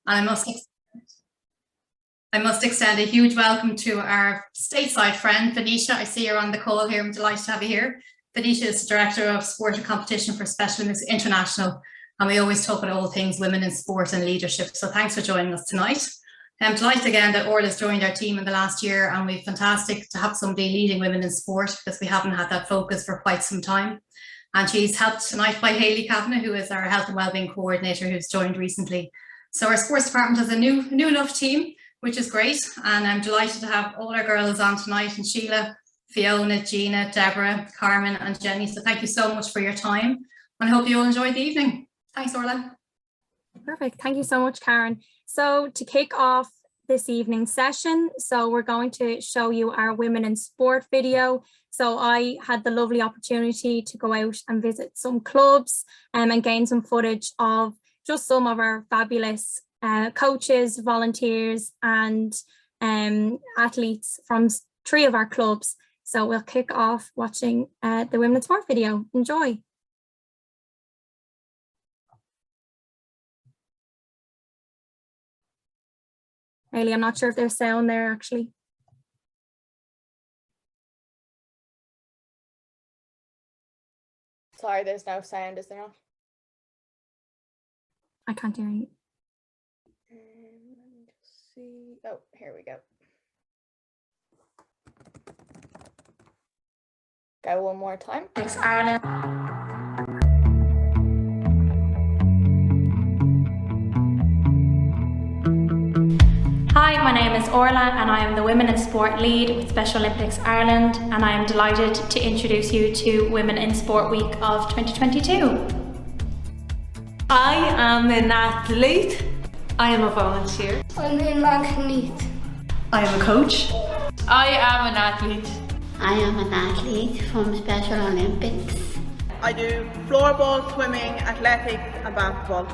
And I must extend a huge welcome to our stateside friend, Venetia. I see you're on the call here. I'm delighted to have you here. Venetia is the Director of Sport and Competition for Special Olympics International. And we always talk about all things women in sport and leadership. So thanks for joining us tonight. I'm delighted again that Orla's joined our team in the last year, and we're fantastic to have somebody leading women in sport because we haven't had that focus for quite some time. And she's helped tonight by Hayley Kavanagh, who is our Health and Wellbeing Coordinator, who's joined recently. So our sports department has a new enough team, which is great. And I'm delighted to have all our girls on tonight, and Sheelagh, Fiona, Gina, Deborah, Carmen and Jenny. So thank you so much for your time, and I hope you all enjoy the evening. Thanks, Orla. Perfect. Thank you so much, Karen. So to kick off this evening's session, so we're going to show you our Women in Sport video. So I had the lovely opportunity to go out and visit some clubs and gain some footage of just some of our fabulous coaches, volunteers and athletes from 3 of our clubs. So we'll kick off watching the Women in Sport video. Enjoy. Hayley, I'm not sure if there's sound there actually. Sorry, there's no sound, is there not? I can't hear you. Let me just see. Oh, here we go. Go one more time. Thanks, Ireland. Hi, my name is Orla and I am the Women in Sport lead with Special Olympics Ireland, and I am delighted to introduce you to Women in Sport Week of 2022. I am an athlete. I am a volunteer. I'm an athlete. I am a coach. I am an athlete. I am an athlete from Special Olympics. I do floorball, swimming, athletics and basketball.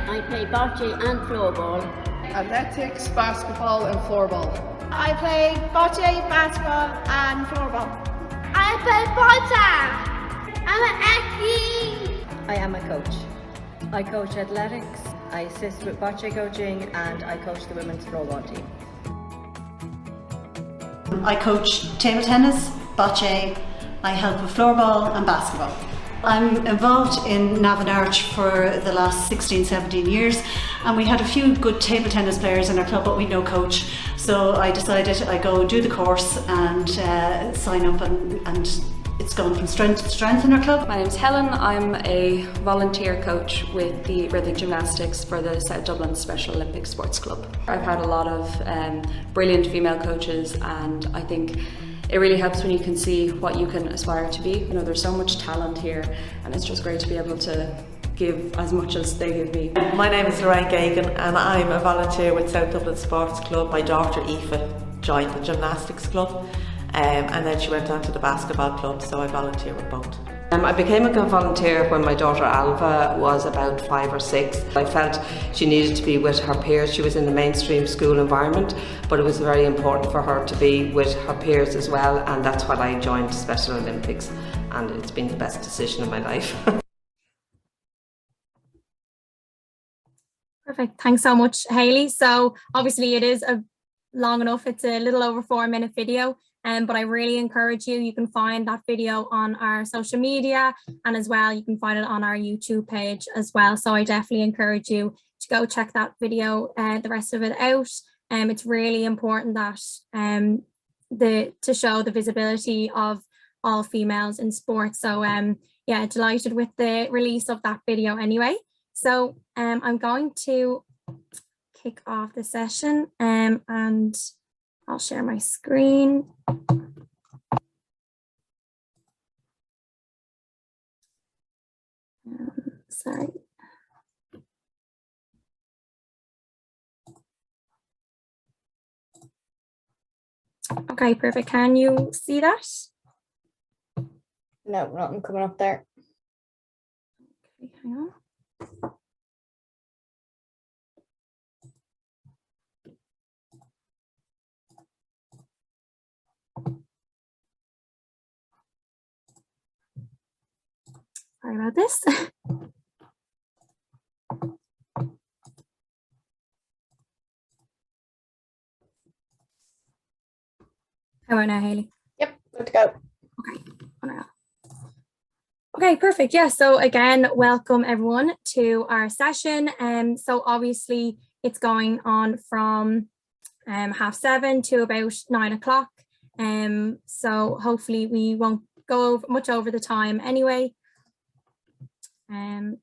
I play bocce and floorball. Athletics, basketball and floorball. I play bocce, basketball and floorball. I play bocce. I'm an athlete. I am a coach. I coach athletics, I assist with bocce coaching and I coach the women's floorball team. I coach table tennis, bocce, I help with floorball and basketball. I'm involved in Navan Arch for the last 16-17 years, and we had a few good table tennis players in our club, but we no coach. So I decided I'd go do the course and sign up, and it's gone from strength to strength in our club. My name's Helen. I'm a volunteer coach with the rhythmic gymnastics for the South Dublin Special Olympics Sports Club. I've had a lot of brilliant female coaches, and I think it really helps when you can see what you can aspire to be. You know, there's so much talent here, and it's just great to be able to give as much as they give me. My name is Lorraine Gagan and I'm a volunteer with South Dublin Sports Club. My daughter Aoife joined the gymnastics club and then she went on to the basketball club, so I volunteer with both. I became a volunteer when my daughter Alva was about 5 or 6. I felt she needed to be with her peers. She was in the mainstream school environment, but it was very important for her to be with her peers as well, and that's why I joined Special Olympics, and it's been the best decision of my life. Perfect, thanks so much, Hayley. So obviously it is long enough, it's a little over 4-minute video. But I really encourage you can find that video on our social media, and as well you can find it on our YouTube page as well. So I definitely encourage you to go check that video, the rest of it out. It's really important that to show the visibility of all females in sport. So yeah, delighted with the release of that video anyway. So I'm going to kick off the session and I'll share my screen. Sorry. Okay, perfect. Can you see that? No, nothing coming up there. Okay, hang on. Sorry about this. How about now, Hayley? Yep, good to go. Okay, unreal. Okay, perfect. Yeah, so again, welcome everyone to our session. So obviously it's going on from 7:30 to about 9 o'clock. So hopefully we won't go much over the time anyway.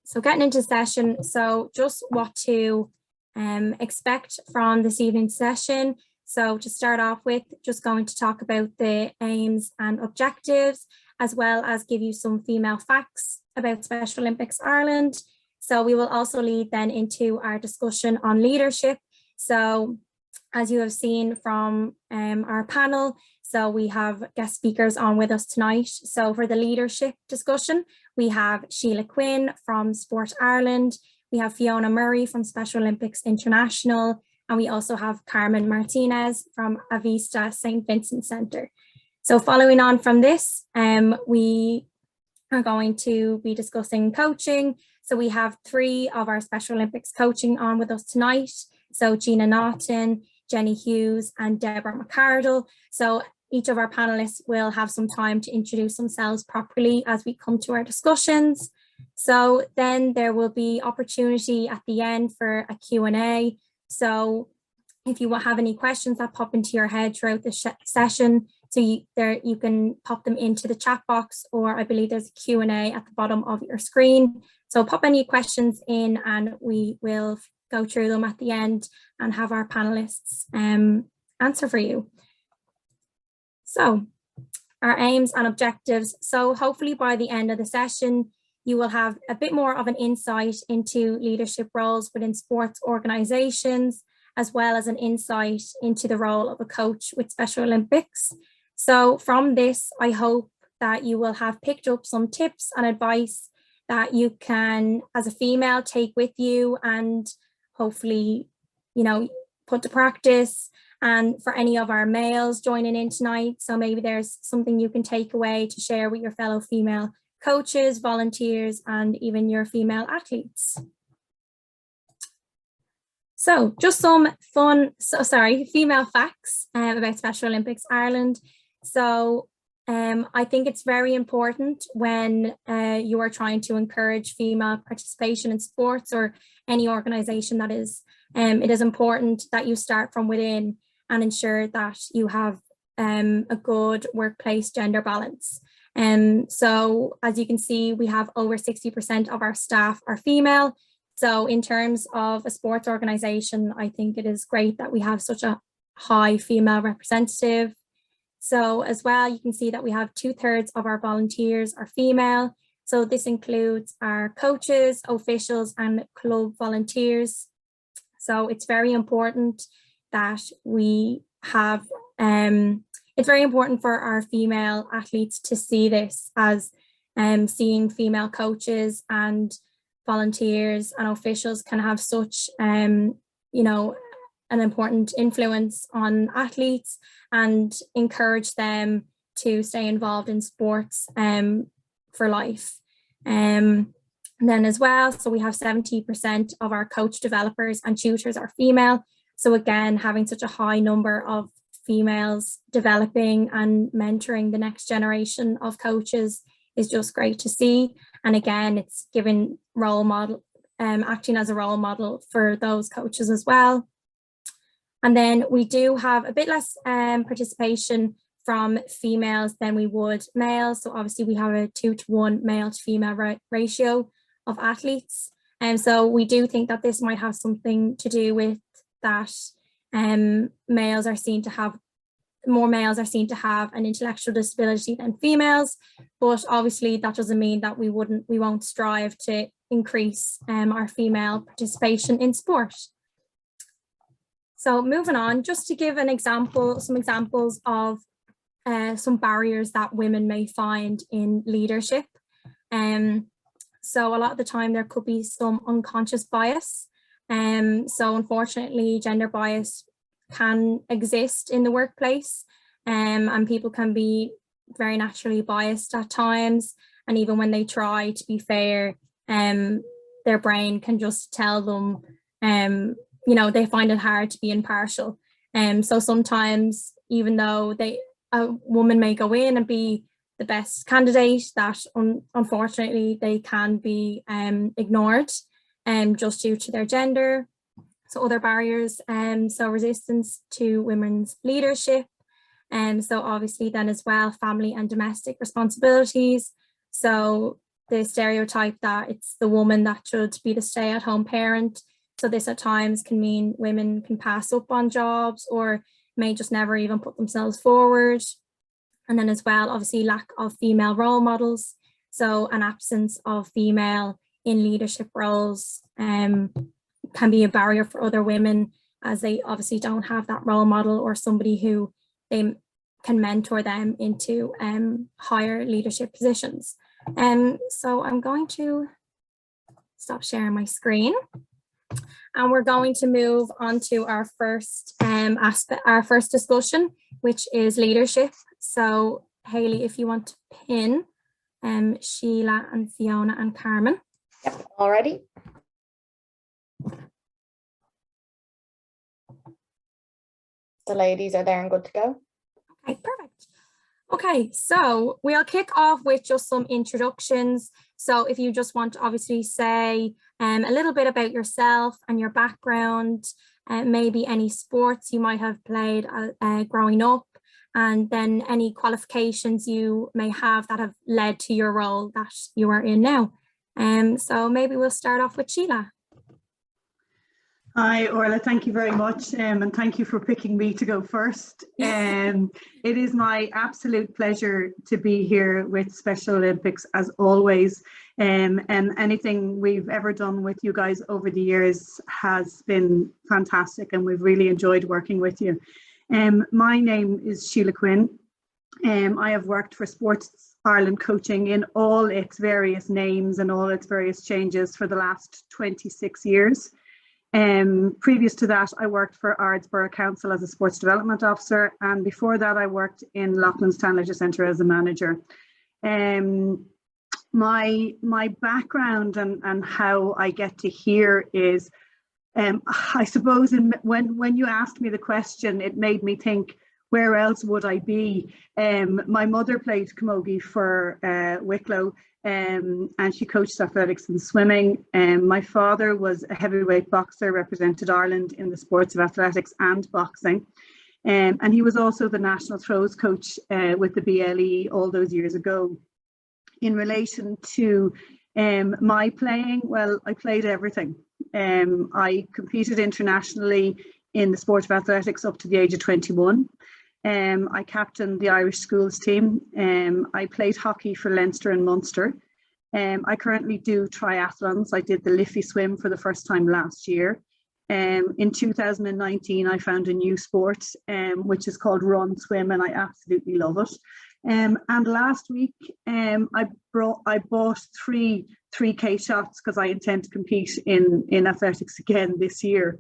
So getting into session, so just what to expect from this evening's session. So to start off with, just going to talk about the aims and objectives, as well as give you some female facts about Special Olympics Ireland. So we will also lead then into our discussion on leadership. So as you have seen from our panel, so we have guest speakers on with us tonight. So for the leadership discussion, we have Sheelagh Quinn from Sport Ireland, we have Fiona Murray from Special Olympics International, and we also have Carmen Martinez from AVISTA St. Vincent Centre. So following on from this, we are going to be discussing coaching. So we have 3 of our Special Olympics coaching on with us tonight. So Gina Naughton, Jenny Hughes, and Deborah McArdle. So each of our panelists will have some time to introduce themselves properly as we come to our discussions. So then there will be opportunity at the end for a Q&A. So if you have any questions that pop into your head throughout the session, so you can pop them into the chat box, or I believe there's a Q&A at the bottom of your screen. So pop any questions in and we will go through them at the end and have our panelists answer for you. So our aims and objectives. So hopefully by the end of the session, you will have a bit more of an insight into leadership roles within sports organisations, as well as an insight into the role of a coach with Special Olympics. So from this, I hope that you will have picked up some tips and advice that you can, as a female, take with you and hopefully, put to practice. And for any of our males joining in tonight, so maybe there's something you can take away to share with your fellow female coaches, volunteers, and even your female athletes. So just some female facts about Special Olympics Ireland. So I think it's very important when you are trying to encourage female participation in sports or any organisation that is, it is important that you start from within and ensure that you have a good workplace gender balance. So as you can see, we have over 60% of our staff are female. So in terms of a sports organisation, I think it is great that we have such a high female representative. So as well, you can see that we have 2/3 of our volunteers are female. So this includes our coaches, officials, and club volunteers. So it's very important that we have, it's very important for our female athletes to see this as seeing female coaches and volunteers and officials can have such, an important influence on athletes and encourage them to stay involved in sports for life. And then as well, so we have 70% of our coach developers and tutors are female. So again, having such a high number of females developing and mentoring the next generation of coaches is just great to see. And again, it's giving role model, acting as a role model for those coaches as well. And then we do have a bit less participation from females than we would males. So obviously we have a 2-to-1 male to female ratio of athletes. And so we do think that this might have something to do with that more males are seen to have an intellectual disability than females, but obviously that doesn't mean that we won't strive to increase our female participation in sport. So moving on, just to give some examples of some barriers that women may find in leadership. So a lot of the time there could be some unconscious bias. So unfortunately, gender bias can exist in the workplace, and people can be very naturally biased at times. And even when they try to be fair, their brain can just tell them, they find it hard to be impartial. So sometimes, even though a woman may go in and be the best candidate, that unfortunately they can be ignored just due to their gender. So other barriers, so resistance to women's leadership, so obviously then as well, family and domestic responsibilities. So the stereotype that it's the woman that should be the stay-at-home parent. So this at times can mean women can pass up on jobs or may just never even put themselves forward. And then as well, obviously lack of female role models. So an absence of female in leadership roles can be a barrier for other women, as they obviously don't have that role model or somebody who they can mentor them into higher leadership positions. So I'm going to stop sharing my screen, and we're going to move on to our first aspect, our first discussion, which is leadership. So Hayley, if you want to pin Sheelagh and Fiona and Carmen. Yep, already. The ladies are there and good to go. Okay, perfect. Okay, so we'll kick off with just some introductions. So if you just want to obviously say a little bit about yourself and your background, maybe any sports you might have played growing up, and then any qualifications you may have that have led to your role that you are in now. So maybe we'll start off with Sheelagh. Hi, Orla, thank you very much, and thank you for picking me to go first. It is my absolute pleasure to be here with Special Olympics, as always, and anything we've ever done with you guys over the years has been fantastic, and we've really enjoyed working with you. My name is Sheelagh Quinn. I have worked for Sports Ireland Coaching in all its various names and all its various changes for the last 26 years. Previous to that, I worked for Ards Borough Council as a sports development officer, and before that I worked in Loughlin's Town Leisure Centre as a manager. My background and how I get to here is, I suppose when you asked me the question, it made me think, where else would I be? My mother played camogie for Wicklow, and she coached athletics and swimming. My father was a heavyweight boxer, represented Ireland in the sports of athletics and boxing. And he was also the national throws coach with the BLE all those years ago. In relation to my playing, well, I played everything. I competed internationally in the sport of athletics up to the age of 21. I captained the Irish schools team. I played hockey for Leinster and Munster. I currently do triathlons. I did the Liffey swim for the first time last year. In 2019, I found a new sport, which is called Run Swim, and I absolutely love it. And last week, I bought three 3K shots because I intend to compete in athletics again this year.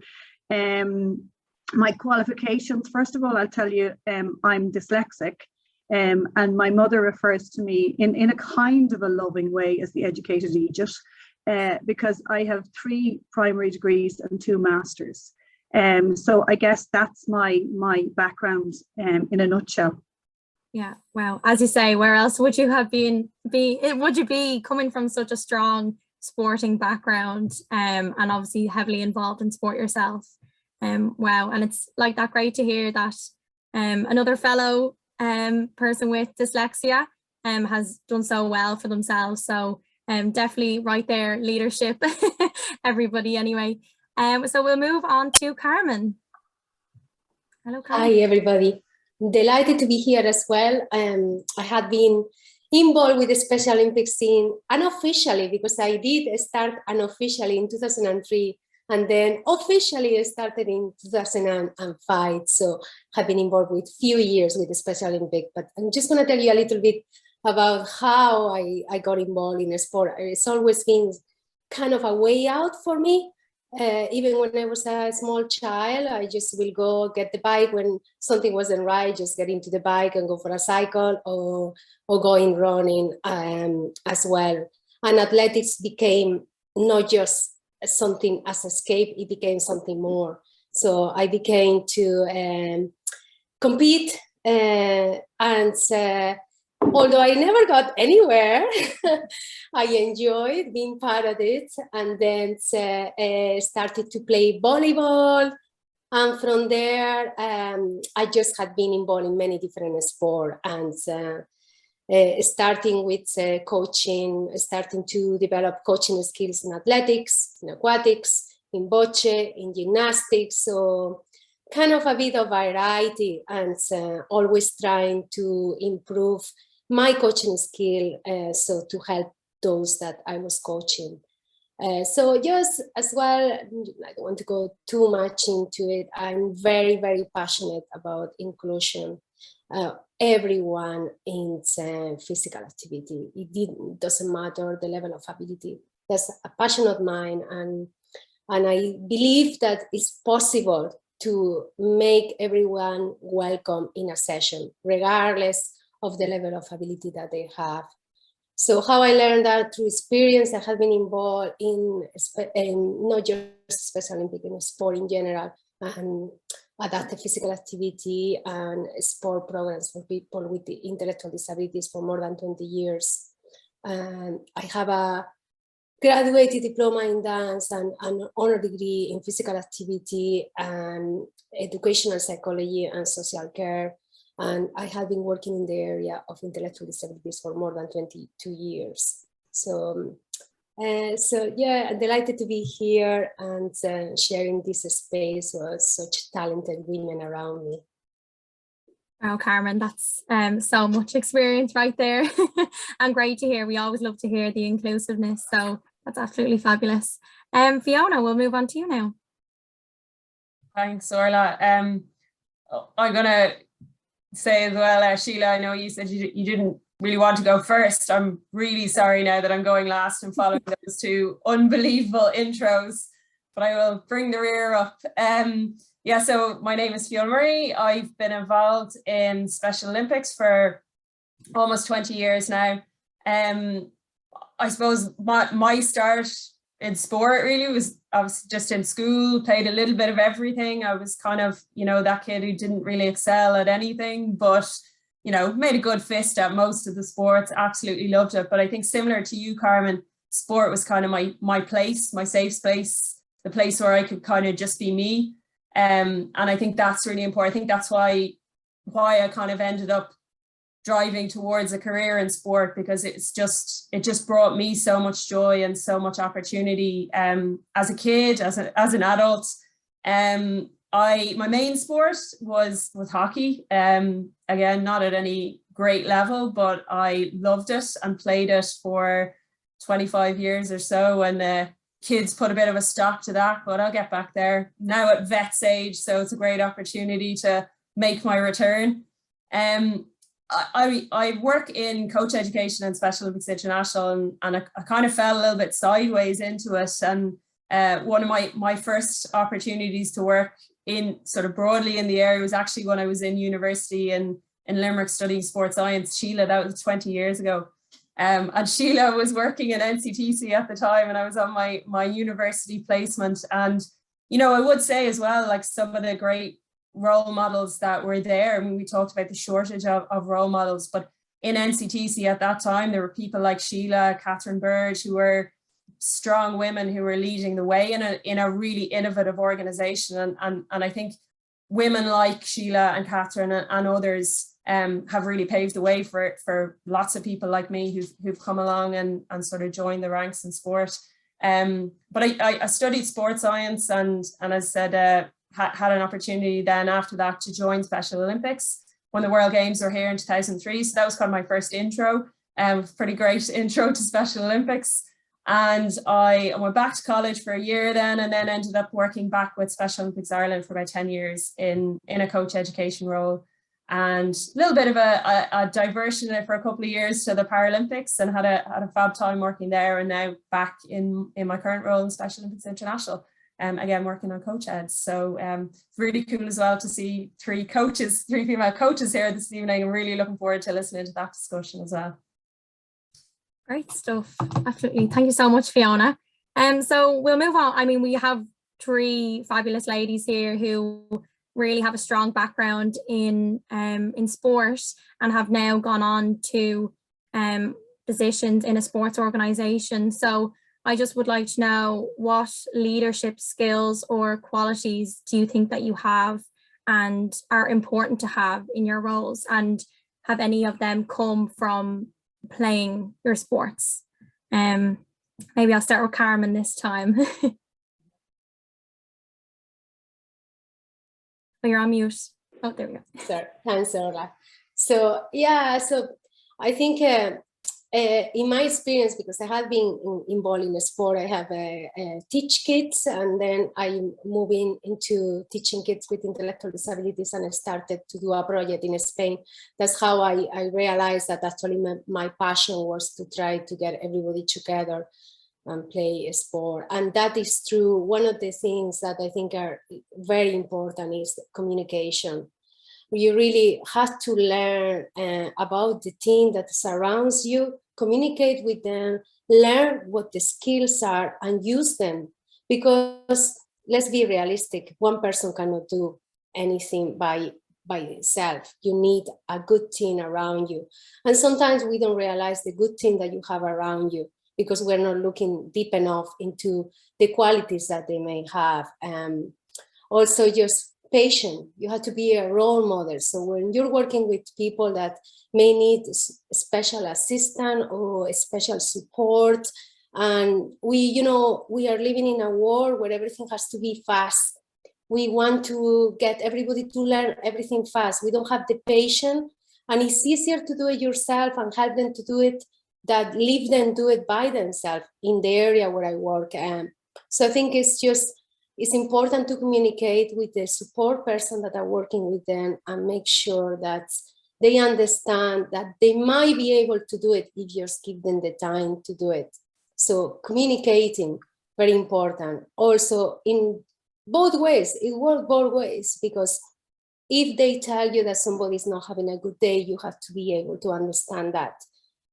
My qualifications, first of all, I'll tell you, I'm dyslexic, and my mother refers to me in a kind of a loving way as the educated Egypt, because I have 3 primary degrees and 2 masters. So I guess that's my background in a nutshell. Yeah, well, as you say, where else would you have would you be coming from such a strong sporting background, and obviously heavily involved in sport yourself? Wow, and it's like that great to hear that another fellow person with dyslexia has done so well for themselves. So definitely right there, leadership, everybody anyway. So we'll move on to Carmen. Hello, Carmen. Hi, everybody. Delighted to be here as well. I had been involved with the Special Olympics scene unofficially, because I did start unofficially in 2003. And then officially I started in 2005. So I've been involved with few years with the Special Olympics. But I'm just going to tell you a little bit about how I got involved in a sport. It's always been kind of a way out for me. Even when I was a small child, I just will go get the bike when something wasn't right, just get into the bike and go for a cycle or going running as well. And athletics became not just something as escape, it became something more. So I became to compete Although I never got anywhere, I enjoyed being part of it, and then started to play volleyball. And from there, I just had been involved in many different sports, and starting with coaching, starting to develop coaching skills in athletics, in aquatics, in bocce, in gymnastics. So kind of a bit of variety, and always trying to improve my coaching skill, so to help those that I was coaching. So just as well, I don't want to go too much into it. I'm very, very passionate about inclusion. Everyone in physical activity. It doesn't matter the level of ability. That's a passion of mine, and I believe that it's possible to make everyone welcome in a session, regardless of the level of ability that they have. So how I learned that through experience, I have been involved in not just Special Olympic, in sport in general, and adaptive physical activity and sport programs for people with intellectual disabilities for more than 20 years. And I have a graduated diploma in dance and an honor degree in physical activity and educational psychology and social care. And I have been working in the area of intellectual disabilities for more than 22 years. So yeah, I'm delighted to be here and sharing this space with such talented women around me. Wow, Carmen, that's so much experience right there. And great to hear. We always love to hear the inclusiveness. So that's absolutely fabulous. Fiona, we'll move on to you now. Thanks, Orla. I'm going to say as well, Sheelagh, I know you said you didn't really want to go first. I'm really sorry now that I'm going last and following those two unbelievable intros, but I will bring the rear up. Yeah, so my name is Fiona Murray. I've been involved in Special Olympics for almost 20 years now. I suppose my start in sport really was, I was just in school, played a little bit of everything. I was kind of, you know, that kid who didn't really excel at anything, but, you know, made a good fist at most of the sports, absolutely loved it. But I think similar to you, Carmen, sport was kind of my place, my safe space, the place where I could kind of just be me. And I think that's really important. I think that's why I kind of ended up driving towards a career in sport, because it just brought me so much joy and so much opportunity as a kid, as an adult. My main sport was hockey. Again, not at any great level, but I loved it and played it for 25 years or so. And kids put a bit of a stop to that, but I'll get back there now at vet's age. So it's a great opportunity to make my return. I work in coach education and Special Olympics International, and I kind of fell a little bit sideways into it. And one of my first opportunities to work in sort of broadly in the area was actually when I was in university in Limerick studying sports science. Sheelagh, that was 20 years ago. And Sheelagh was working in NCTC at the time, and I was on my university placement. And, you know, I would say as well, like some of the great role models that were there. I mean, we talked about the shortage of role models, but in NCTC at that time, there were people like Sheelagh, Catherine Burge, who were strong women who were leading the way in a really innovative organization. And I think women like Sheelagh and Catherine and others have really paved the way for lots of people like me who've come along and sort of joined the ranks in sport. But I studied sports science and as I said, had an opportunity then after that to join Special Olympics when the World Games were here in 2003. So that was kind of my first intro, pretty great intro to Special Olympics. And I went back to college for a year then, and then ended up working back with Special Olympics Ireland for about 10 years in a coach education role. And a little bit of a diversion for a couple of years to the Paralympics, and had a fab time working there, and now back in my current role in Special Olympics International. Again, working on coach eds. So it's really cool as well to see three female coaches here this evening. I'm really looking forward to listening to that discussion as well. Great stuff. Absolutely. Thank you so much, Fiona. So we'll move on. I mean, we have three fabulous ladies here who really have a strong background in sport and have now gone on to positions in a sports organisation. So I just would like to know, what leadership skills or qualities do you think that you have and are important to have in your roles, and have any of them come from playing your sports? Maybe I'll start with Carmen this time. Oh, you're on mute. Oh, there we go. Sorry. Thanks, Orla. So yeah, so I think in my experience, because I have been involved in sport, I have teach kids, and then I'm moving into teaching kids with intellectual disabilities, and I started to do a project in Spain. That's how I realized that actually my passion was to try to get everybody together and play a sport. And that is true. One of the things that I think are very important is communication. You really have to learn about the team that surrounds you, communicate with them, learn what the skills are and use them. Because let's be realistic, one person cannot do anything by itself. You need a good team around you. And sometimes we don't realize the good team that you have around you, because we're not looking deep enough into the qualities that they may have. Also, just patient. You have to be a role model. So when you're working with people that may need special assistance or special support, and we are living in a world where everything has to be fast. We want to get everybody to learn everything fast. We don't have the patience, and it's easier to do it yourself and help them to do it that leave them do it by themselves in the area where I work. So I think it's important to communicate with the support person that are working with them and make sure that they understand that they might be able to do it if you just give them the time to do it. So communicating, very important. Also in both ways, it works both ways, because if they tell you that somebody's not having a good day, you have to be able to understand that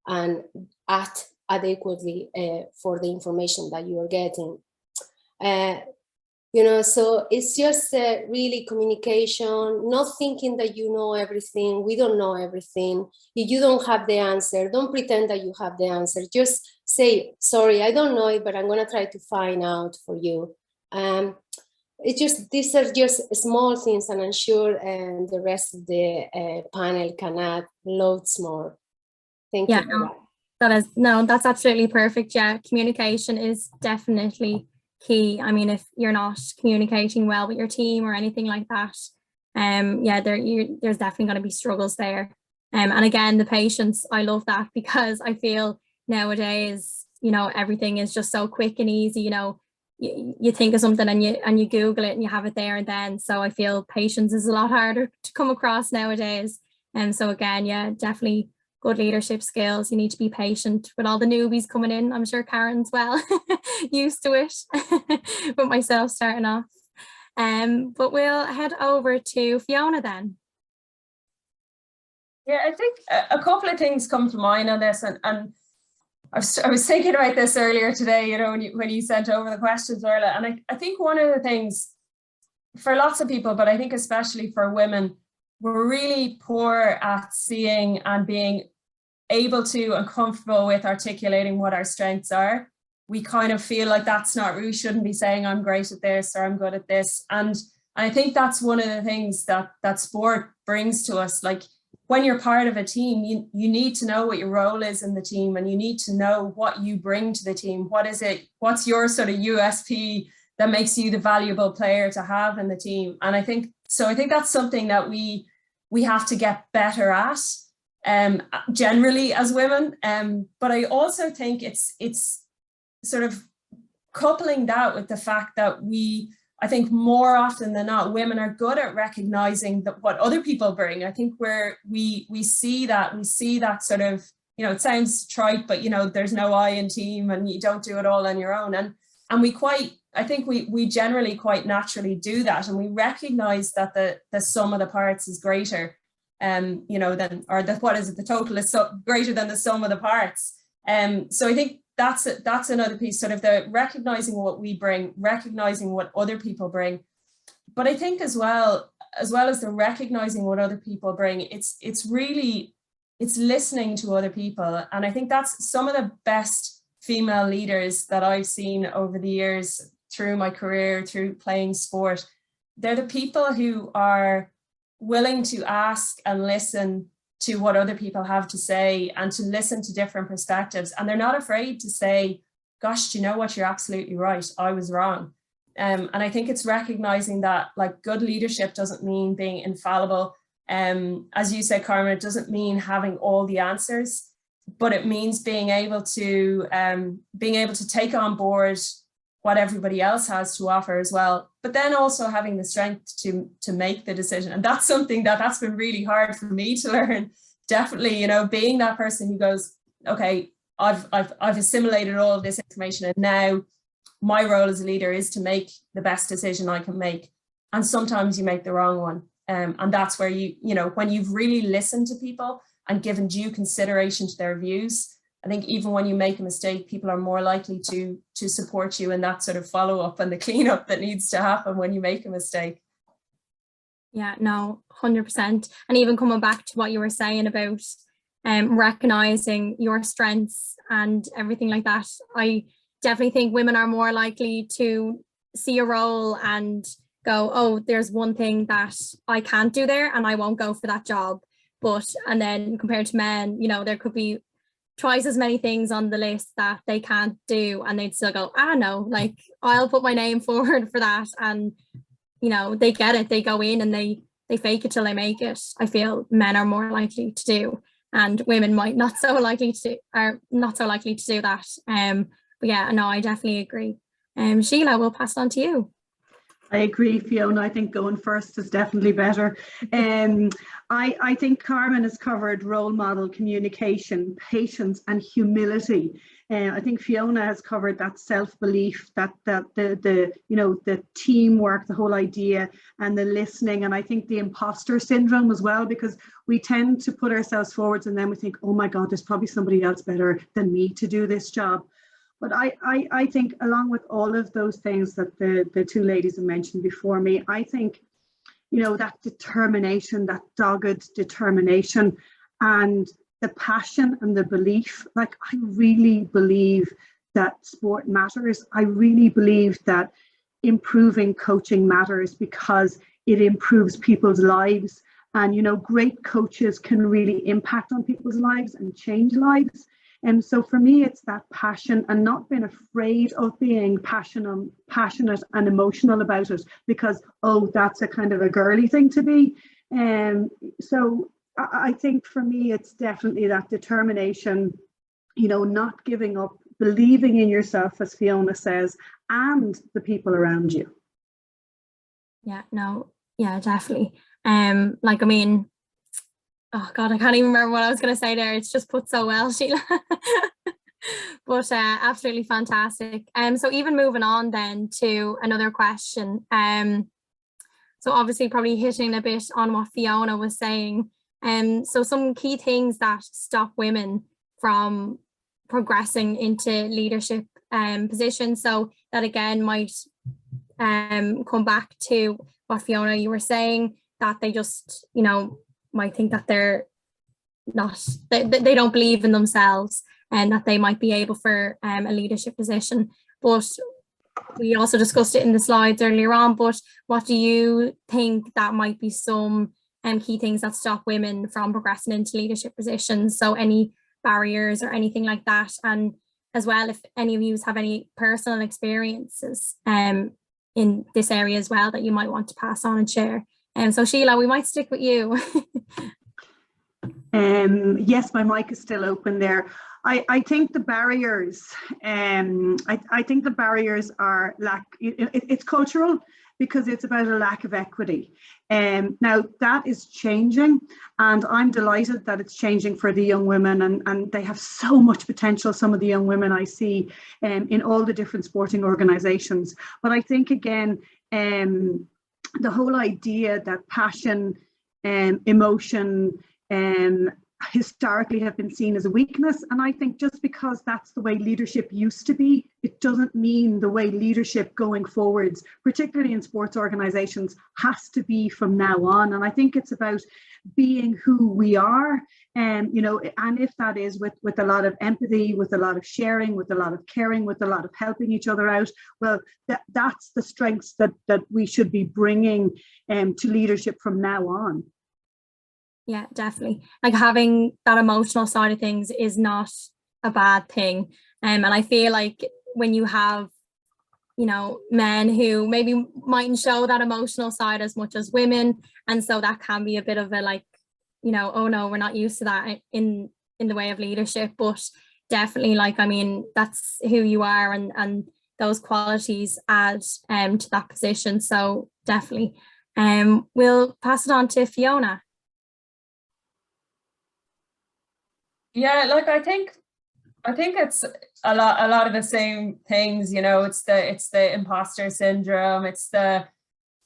and act adequately for the information that you are getting. So it's just really communication, not thinking that you know everything. We don't know everything. If you don't have the answer, don't pretend that you have the answer. Just say, sorry, I don't know it, but I'm gonna try to find out for you. These are just small things, and I'm sure the rest of the panel can add loads more. Thank you for that. That's absolutely perfect. Yeah, communication is definitely key. I mean, if you're not communicating well with your team or anything like that, there's definitely going to be struggles there. And again, the patience, I love that, because I feel nowadays, everything is just so quick and easy. You think of something and you Google it and you have it there and then. So I feel patience is a lot harder to come across nowadays. And so again, yeah, definitely good leadership skills. You need to be patient with all the newbies coming in. I'm sure Karen's well used to it with myself starting off. But we'll head over to Fiona then. Yeah, I think a couple of things come to mind on this, and I was thinking about this earlier today, when you sent over the questions, Orla, and I think one of the things for lots of people, but I think especially for women, we're really poor at seeing and being able to and comfortable with articulating what our strengths are. We kind of feel like we shouldn't be saying I'm great at this or I'm good at this. And I think that's one of the things that sport brings to us. Like, when you're part of a team, you need to know what your role is in the team, and you need to know what you bring to the team. What's your sort of USP that makes you the valuable player to have in the team? And I think that's something that we have to get better at. Generally as women, but I also think it's sort of coupling that with the fact that I think more often than not, women are good at recognizing what other people bring. I think we see that sort of, it sounds trite, but there's no I in team, and you don't do it all on your own. And I think we generally quite naturally do that, and we recognize that the sum of the parts is greater. The total is greater than the sum of the parts. So I think that's another piece, sort of the recognizing what we bring, recognizing what other people bring. But I think as well, as well as the recognizing what other people bring, it's listening to other people. And I think that's some of the best female leaders that I've seen over the years through my career, through playing sport. They're the people who are willing to ask and listen to what other people have to say and to listen to different perspectives. And they're not afraid to say, gosh, do you know what? You're absolutely right. I was wrong. And I think it's recognizing that, like, good leadership doesn't mean being infallible. As you said, Carmen, it doesn't mean having all the answers, but it means being able to take on board what everybody else has to offer as well, but then also having the strength to make the decision. And that's something that's been really hard for me to learn. Definitely, you know, being that person who goes, okay, I've assimilated all of this information, and now my role as a leader is to make the best decision I can make. And sometimes you make the wrong one. And that's where you know, when you've really listened to people and given due consideration to their views, I think even when you make a mistake, people are more likely to support you in that sort of follow-up and the cleanup that needs to happen when you make a mistake. Yeah, no, 100%. And even coming back to what you were saying about recognizing your strengths and everything like that, I definitely think women are more likely to see a role and go, oh, there's one thing that I can't do there and I won't go for that job. And then compared to men, you know, there could be twice as many things on the list that they can't do, and they'd still go, no, like, I'll put my name forward for that. And, you know, they get it, they go in and they fake it till they make it. I feel men are more likely to do, and women might not so likely to do that. But yeah, no, I definitely agree. Sheelagh, we'll pass it on to you. I agree, Fiona. I think going first is definitely better. I think Carmen has covered role model, communication, patience, and humility. I think Fiona has covered that self-belief, that the teamwork, the whole idea, and the listening. And I think the imposter syndrome as well, because we tend to put ourselves forwards and then we think, oh my God, there's probably somebody else better than me to do this job. But I think along with all of those things that the two ladies have mentioned before me, I think, you know, that determination, that dogged determination, and the passion and the belief, like, I really believe that sport matters. I really believe that improving coaching matters because it improves people's lives. And, you know, great coaches can really impact on people's lives and change lives. And so for me, it's that passion and not being afraid of being passionate and emotional about it because, oh, that's a kind of a girly thing to be. So I think for me, it's definitely that determination, you know, not giving up, believing in yourself, as Fiona says, and the people around you. Yeah, no, yeah, definitely. Like, I mean, oh God, I can't even remember what I was going to say there. It's just put so well, Sheelagh. But absolutely fantastic. So even moving on then to another question. So obviously probably hitting a bit on what Fiona was saying. So some key things that stop women from progressing into leadership positions. So that again might come back to what Fiona, you were saying, that they just, you know, might think that they're not, they don't believe in themselves and that they might be able for a leadership position. But we also discussed it in the slides earlier on, but what do you think that might be some key things that stop women from progressing into leadership positions? So any barriers or anything like that? And as well, if any of you have any personal experiences in this area as well that you might want to pass on and share. So Sheelagh, we might stick with you. Yes, my mic is still open there. I think the barriers, I think the barriers are it's cultural, because it's about a lack of equity. Now that is changing, and I'm delighted that it's changing for the young women, and they have so much potential, some of the young women I see in all the different sporting organisations. But I think again, the whole idea that passion, emotion, historically have been seen as a weakness. And I think just because that's the way leadership used to be, it doesn't mean the way leadership going forwards, particularly in sports organizations, has to be from now on. And I think it's about being who we are, and if that is with a lot of empathy, with a lot of sharing, with a lot of caring, with a lot of helping each other out, well, that's the strengths that we should be bringing to leadership from now on. Yeah, definitely. Like, having that emotional side of things is not a bad thing. And I feel like when you have, men who maybe mightn't show that emotional side as much as women, and so that can be a bit of a like, oh no, we're not used to that in the way of leadership. But definitely, like, I mean, that's who you are, and those qualities add to that position. So definitely. We'll pass it on to Fiona. Yeah, like I think it's a lot of the same things, it's the imposter syndrome, it's the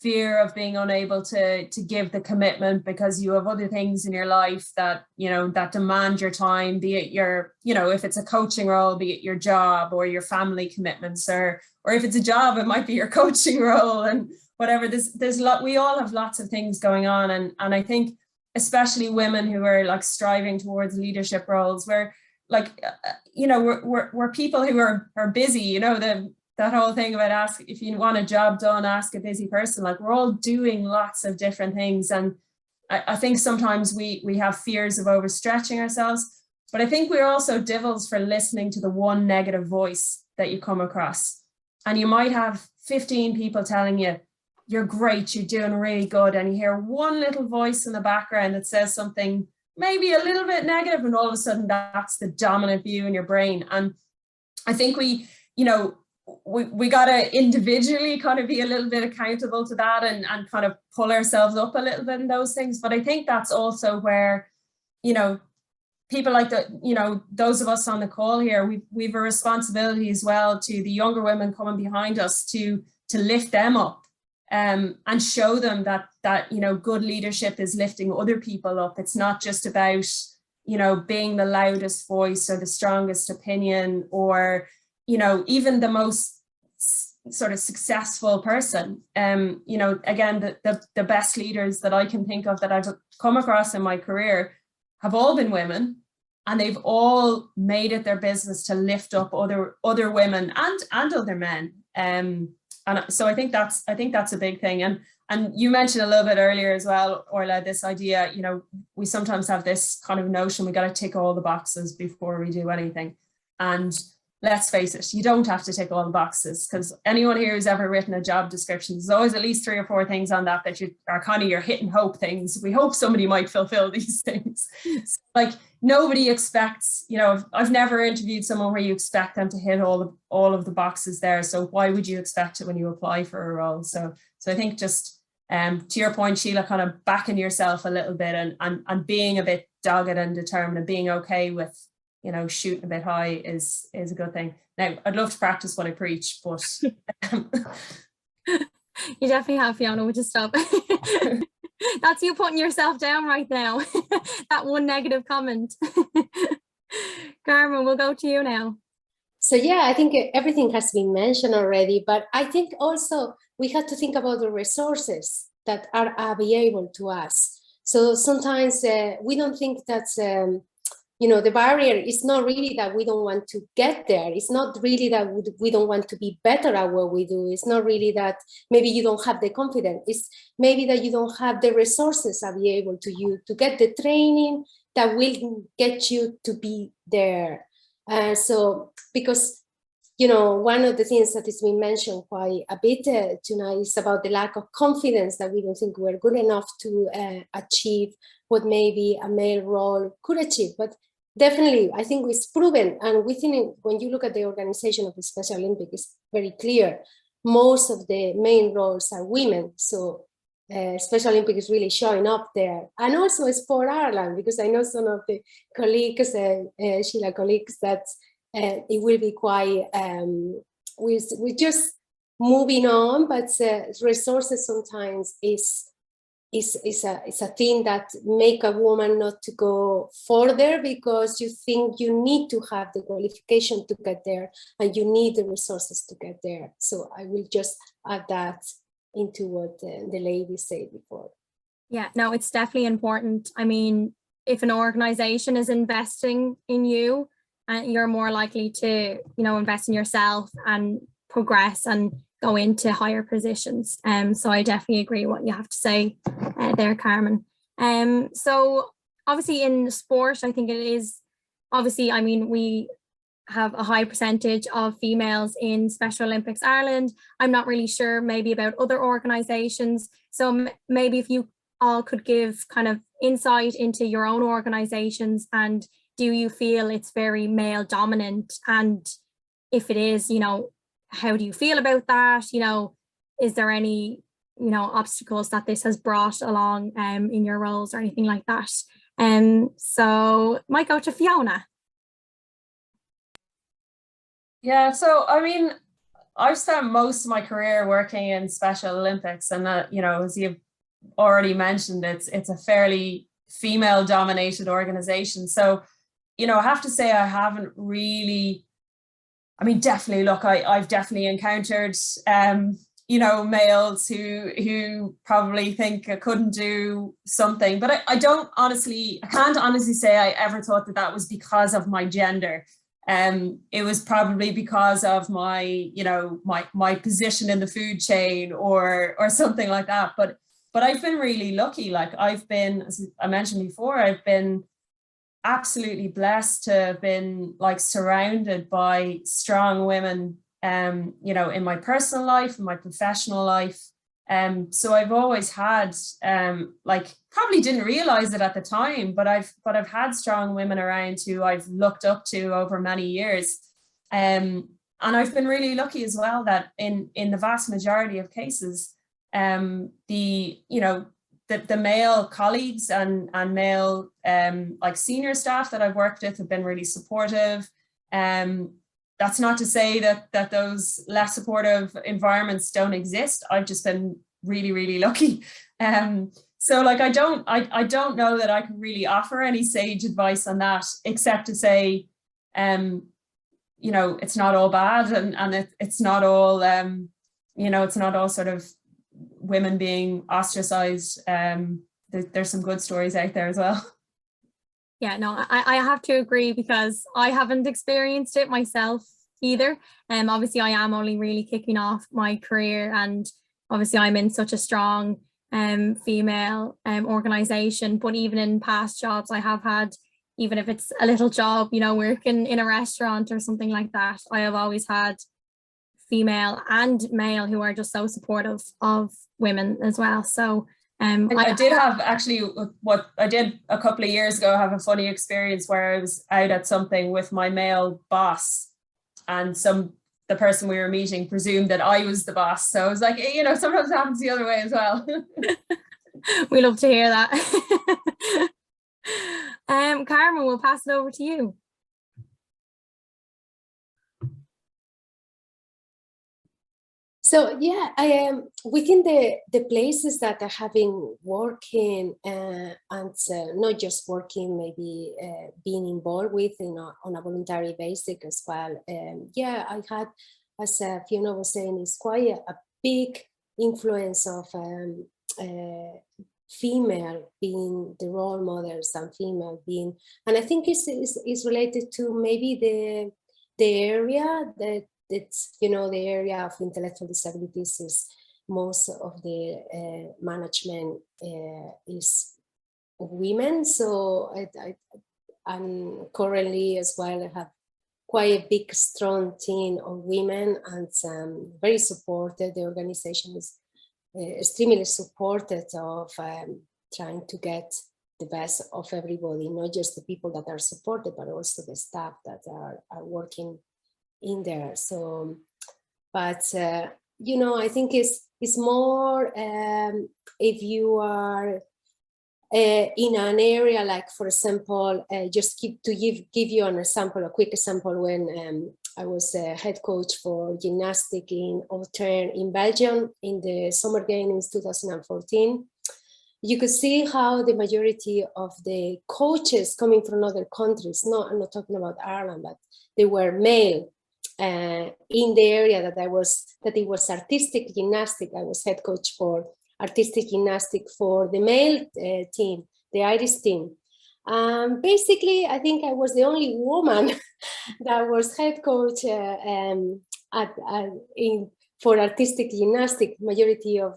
fear of being unable to give the commitment because you have other things in your life that, that demand your time, be it your, if it's a coaching role, be it your job or your family commitments, or if it's a job, it might be your coaching role and whatever. There's a lot, we all have lots of things going on. And I think especially women who are like striving towards leadership roles, where like, we're people who are busy, that whole thing about if you want a job done, ask a busy person. Like, we're all doing lots of different things. And I think sometimes we have fears of overstretching ourselves, but I think we're also devils for listening to the one negative voice that you come across. And you might have 15 people telling you, you're great, you're doing really good. And you hear one little voice in the background that says something maybe a little bit negative, and all of a sudden that's the dominant view in your brain. And I think we got to individually kind of be a little bit accountable to that and kind of pull ourselves up a little bit in those things. But I think that's also where, people like those of us on the call here, we've a responsibility as well to the younger women coming behind us to lift them up. And show them that good leadership is lifting other people up. It's not just about being the loudest voice or the strongest opinion, or even the most sort of successful person. Again, the best leaders that I can think of that I've come across in my career have all been women, and they've all made it their business to lift up other women and other men. And so I think that's a big thing. And you mentioned a little bit earlier as well, Orla, this idea, we sometimes have this kind of notion we got to tick all the boxes before we do anything. And let's face it, you don't have to tick all the boxes, because anyone here who's ever written a job description, there's always at least 3 or 4 things on that you are kind of your hit and hope things. We hope somebody might fulfill these things. So, like, nobody expects, I've never interviewed someone where you expect them to hit all of the boxes there. So why would you expect it when you apply for a role? So I think just to your point, Sheelagh, kind of backing yourself a little bit and being a bit dogged and determined and being okay with, shooting a bit high is a good thing. Now, I'd love to practice what I preach, but you definitely have, Fiona, which is stop. That's you putting yourself down right now. That one negative comment. Carmen, we'll go to you now. So yeah, I think everything has been mentioned already, but I think also we have to think about the resources that are available to us. So sometimes we don't think that's the barrier is not really that we don't want to get there. It's not really that we don't want to be better at what we do. It's not really that maybe you don't have the confidence. It's maybe that you don't have the resources available to you to get the training that will get you to be there. So because, one of the things that has been mentioned quite a bit tonight is about the lack of confidence, that we don't think we're good enough to achieve what maybe a male role could achieve. But definitely, I think it's proven, and within it, when you look at the organization of the Special Olympics, it's very clear. Most of the main roles are women, so Special Olympics is really showing up there. And also Sport Ireland, because I know some of the colleagues, Sheelagh colleagues, that it will be quite, we're just moving on, but resources sometimes is is a thing that make a woman not to go further, because you think you need to have the qualification to get there and you need the resources to get there. So I will just add that into what the lady said before. Yeah, no, it's definitely important. I mean, if an organization is investing in you, you're more likely to, invest in yourself and progress and go into higher positions. So I definitely agree what you have to say there, Carmen. So obviously in sport, I think it is, obviously, I mean, we have a high percentage of females in Special Olympics Ireland. I'm not really sure maybe about other organizations. So maybe if you all could give kind of insight into your own organizations, and do you feel it's very male dominant? And if it is, how do you feel about that? Is there any, obstacles that this has brought along in your roles or anything like that? So might go to Fiona. Yeah, so I mean, I've spent most of my career working in Special Olympics, and as you've already mentioned, it's a fairly female dominated organization. So, I have to say I haven't really, I mean, definitely, look, I've definitely encountered, males who probably think I couldn't do something, but I can't honestly say I ever thought that was because of my gender. It was probably because of my, my position in the food chain or something like that. But I've been really lucky. Like I've been, as I mentioned before, I've been absolutely blessed to have been like surrounded by strong women, in my personal life, in my professional life. So I've always had, probably didn't realize it at the time, but I've had strong women around who I've looked up to over many years. And I've been really lucky as well that in the vast majority of cases, the male colleagues and male senior staff that I've worked with have been really supportive. That's not to say that those less supportive environments don't exist. I've just been really, really lucky. So I don't know that I can really offer any sage advice on that, except to say, it's not all bad, and it's not all, it's not all sort of women being ostracized. There's some good stories out there as well. Yeah, no, I have to agree, because I haven't experienced it myself either. Obviously I am only really kicking off my career, and obviously I'm in such a strong female organization, but even in past jobs I have had, even if it's a little job, working in a restaurant or something like that, I have always had female and male who are just so supportive of women as well. So I did have, actually, what I did a couple of years ago, have a funny experience where I was out at something with my male boss, and the person we were meeting presumed that I was the boss. So I was like, sometimes it happens the other way as well. We love to hear that. Carmen, we'll pass it over to you. So yeah, I am within the places that I have been working, and not just working, maybe being involved with on a voluntary basis as well. Yeah, I had, as Fiona was saying, it's quite a big influence of female being the role models and female being, and I think it's related to maybe the area that. It's, the area of intellectual disabilities is most of the management is women. So I'm currently as well, I have quite a big, strong team of women, and very supported. The organization is extremely supported of trying to get the best of everybody, not just the people that are supported, but also the staff that are working in there. So, but I think it's more if you are in an area, like, for example, just to give you an example, a quick example, when I was a head coach for gymnastics in Autun in Belgium in the Summer Games in 2014. you could see how the majority of the coaches coming from other countries, I'm not talking about Ireland, but they were male in the area that it was artistic gymnastic. I was head coach for artistic gymnastic for the male team, the Irish team. Basically, I think I was the only woman that was head coach for artistic gymnastic, majority of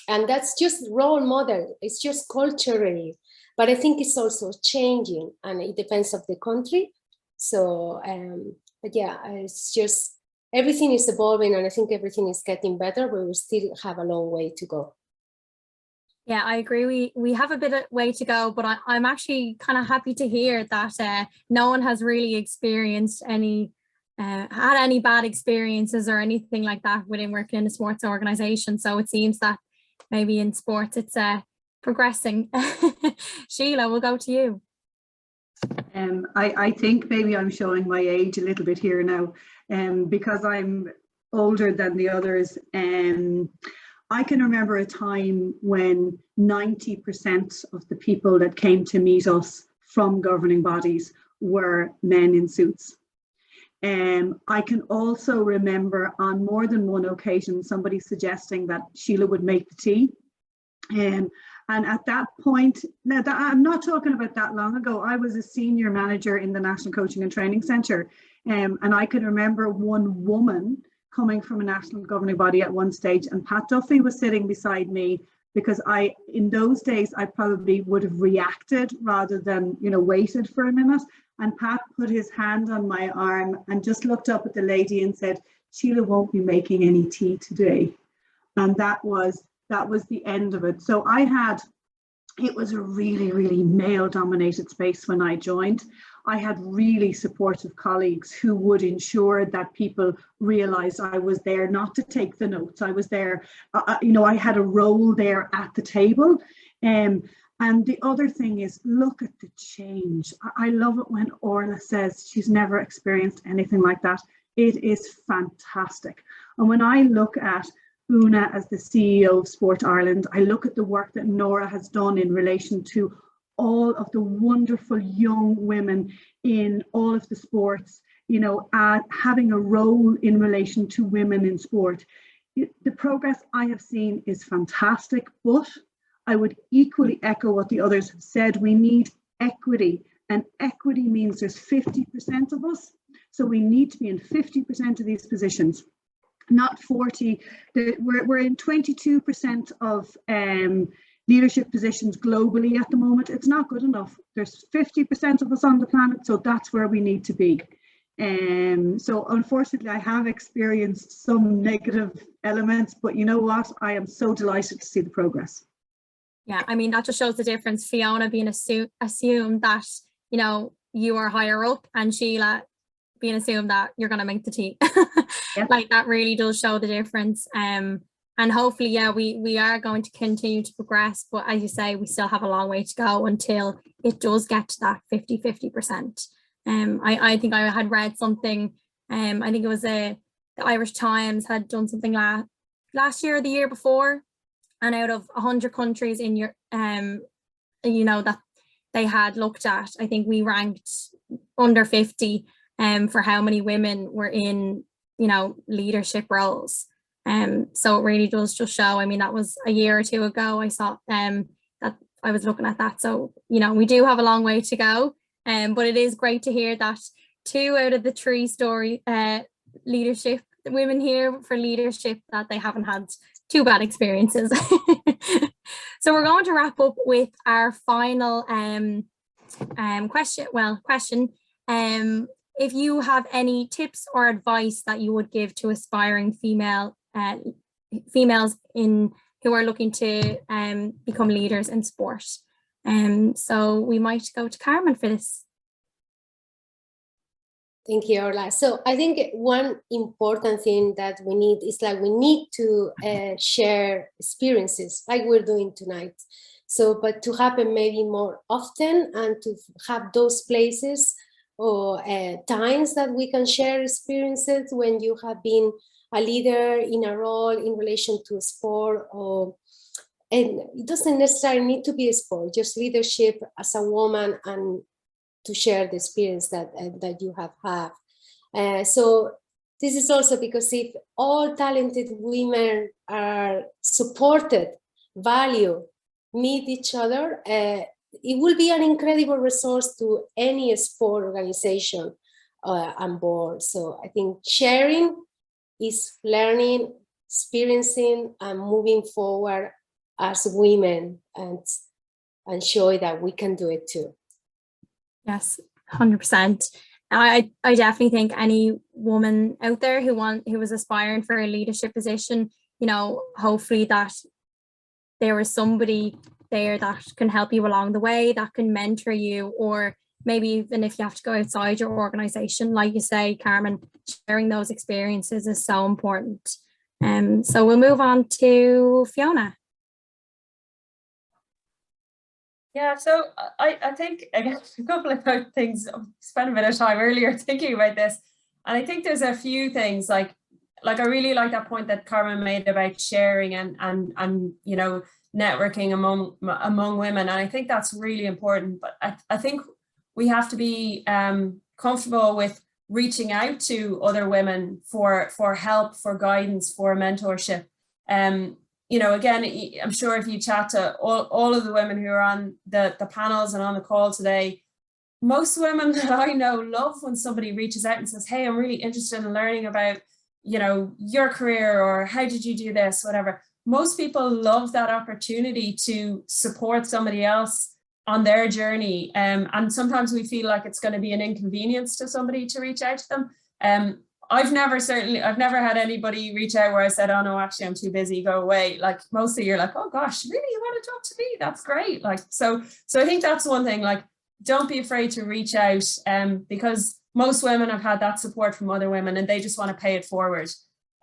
and that's just role model. It's just culturally, but I think it's also changing, and it depends on the country. So, but yeah, it's just everything is evolving, and I think everything is getting better, but we still have a long way to go. Yeah, I agree. We have a bit of way to go, but I'm actually kind of happy to hear that no one has really experienced any, had any bad experiences or anything like that within working in a sports organization. So it seems that maybe in sports it's progressing. Sheelagh, we'll go to you. I think maybe I'm showing my age a little bit here now, because I'm older than the others. I can remember a time when 90% of the people that came to meet us from governing bodies were men in suits. I can also remember on more than one occasion somebody suggesting that Sheelagh would make the tea. And at that point, now I'm not talking about that long ago, I was a senior manager in the National Coaching and Training Centre, and I can remember one woman coming from a national governing body at one stage, and Pat Duffy was sitting beside me, because in those days I probably would have reacted rather than waited for a minute, and Pat put his hand on my arm and just looked up at the lady and said, "Sheelagh won't be making any tea today." And that was the end of it. So it was a really, really male dominated space when I joined. I had really supportive colleagues who would ensure that people realized I was there not to take the notes. I was there, I had a role there at the table. And the other thing is, look at the change. I love it when Orla says she's never experienced anything like that. It is fantastic. And when I look at Una as the CEO of Sport Ireland, I look at the work that Nora has done in relation to all of the wonderful young women in all of the sports, having a role in relation to women in sport. The progress I have seen is fantastic, but I would equally echo what the others have said. We need equity, and equity means there's 50% of us, so we need to be in 50% of these positions, not 40. We're in 22% of leadership positions globally at the moment. It's not good enough. There's 50% of us on the planet, so that's where we need to be. So unfortunately, I have experienced some negative elements, but you know what? I am so delighted to see the progress. Yeah, I mean, that just shows the difference. Fiona being assumed that, you are higher up, and Sheelagh being assumed that you're going to make the tea. Yeah. Like, that really does show the difference. And hopefully, yeah, we are going to continue to progress. But as you say, we still have a long way to go until it does get to that 50%. I think I had read something, I think it was the Irish Times had done something last year or the year before, and out of 100 countries in your, that they had looked at, I think we ranked under 50 for how many women were in, leadership roles. So it really does just show. I mean, that was a year or two ago I saw that I was looking at that. So, we do have a long way to go. But it is great to hear that 2 out of the 3 story leadership women here for leadership, that they haven't had too bad experiences. So we're going to wrap up with our final question. If you have any tips or advice that you would give to aspiring females who are looking to become leaders in sport. So we might go to Carmen for this. Thank you, Orla. So I think one important thing that we need is we need to share experiences like we're doing tonight. So, but to happen maybe more often, and to have those places or times that we can share experiences when you have been a leader in a role in relation to sport, or And it doesn't necessarily need to be a sport, just leadership as a woman and to share the experience that you have had. So this is also because if all talented women are supported, valued, meet each other, it will be an incredible resource to any sport organization on board. So I think sharing is learning, experiencing, and moving forward as women, and show that we can do it too. Yes, 100%. I definitely think any woman out there who is aspiring for a leadership position, you know, hopefully that there is somebody there that can help you along the way, that can mentor you, or maybe even if you have to go outside your organization, like you say, Carmen, sharing those experiences is so important. So we'll move on to Fiona. Yeah, so I think, again, a couple of things. I spent a bit of time earlier thinking about this, and I think there's a few things like I really like that point that Carmen made about sharing and you know, networking among women, and I think that's really important. But I think we have to be comfortable with reaching out to other women for help, for guidance, for mentorship. You know, again, I'm sure if you chat to all of the women who are on the panels and on the call today, most women that I know love when somebody reaches out and says, hey, I'm really interested in learning about, you know, your career, or how did you do this, whatever. Most people love that opportunity to support somebody else on their journey. And sometimes we feel like it's going to be an inconvenience to somebody to reach out to them. I've never had anybody reach out where I said, oh no, actually I'm too busy, go away. Like, mostly you're like, oh gosh, really, you want to talk to me? That's great. Like, so I think that's one thing, like, don't be afraid to reach out, because most women have had that support from other women and they just want to pay it forward.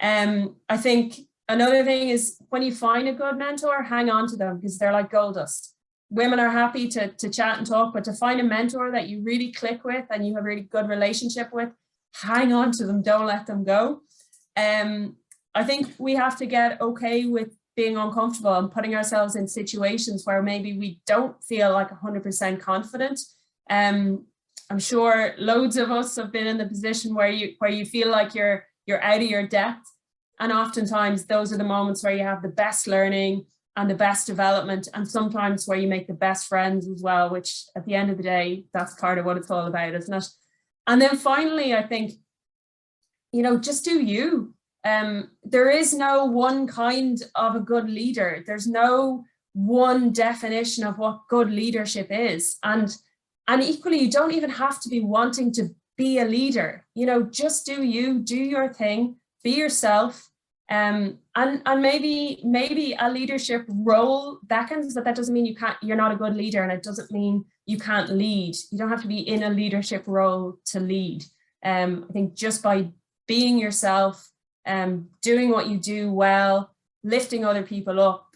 I think another thing is, when you find a good mentor, hang on to them, because they're like gold dust. Women are happy to chat and talk, but to find a mentor that you really click with and you have a really good relationship with, hang on to them, don't let them go. I think we have to get okay with being uncomfortable and putting ourselves in situations where maybe we don't feel like 100% confident. I'm sure loads of us have been in the position where you feel like you're out of your depth, and oftentimes those are the moments where you have the best learning and the best development, and sometimes where you make the best friends as well, which at the end of the day, that's part of what it's all about, isn't it? And then finally, I think, you know, just do you. There is no one kind of a good leader. There's no one definition of what good leadership is. And equally, you don't even have to be wanting to be a leader. You know, just do you, do your thing, be yourself. And maybe a leadership role beckons, but that doesn't mean you're not a good leader, and it doesn't mean you can't lead. You don't have to be in a leadership role to lead. I think just by being yourself, doing what you do well, lifting other people up,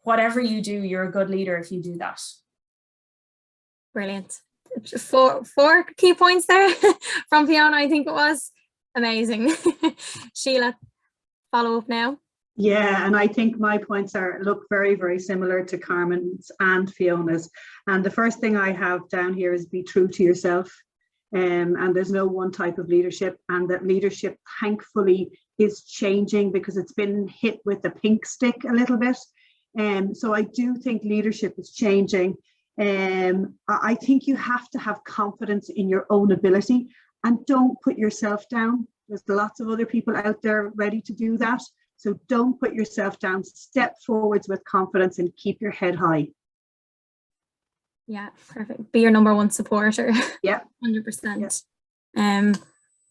whatever you do, you're a good leader if you do that. Brilliant. Four key points there from Fiona, I think it was. Amazing. Sheelagh, follow up now. Yeah, and I think my points look very, very similar to Carmen's and Fiona's. And the first thing I have down here is be true to yourself. And there's no one type of leadership, and that leadership, thankfully, is changing because it's been hit with the pink stick a little bit. So I do think leadership is changing. I think you have to have confidence in your own ability, and don't put yourself down. There's lots of other people out there ready to do that. So don't put yourself down, step forwards with confidence and keep your head high. Yeah, perfect. Be your number one supporter. Yeah. 100%.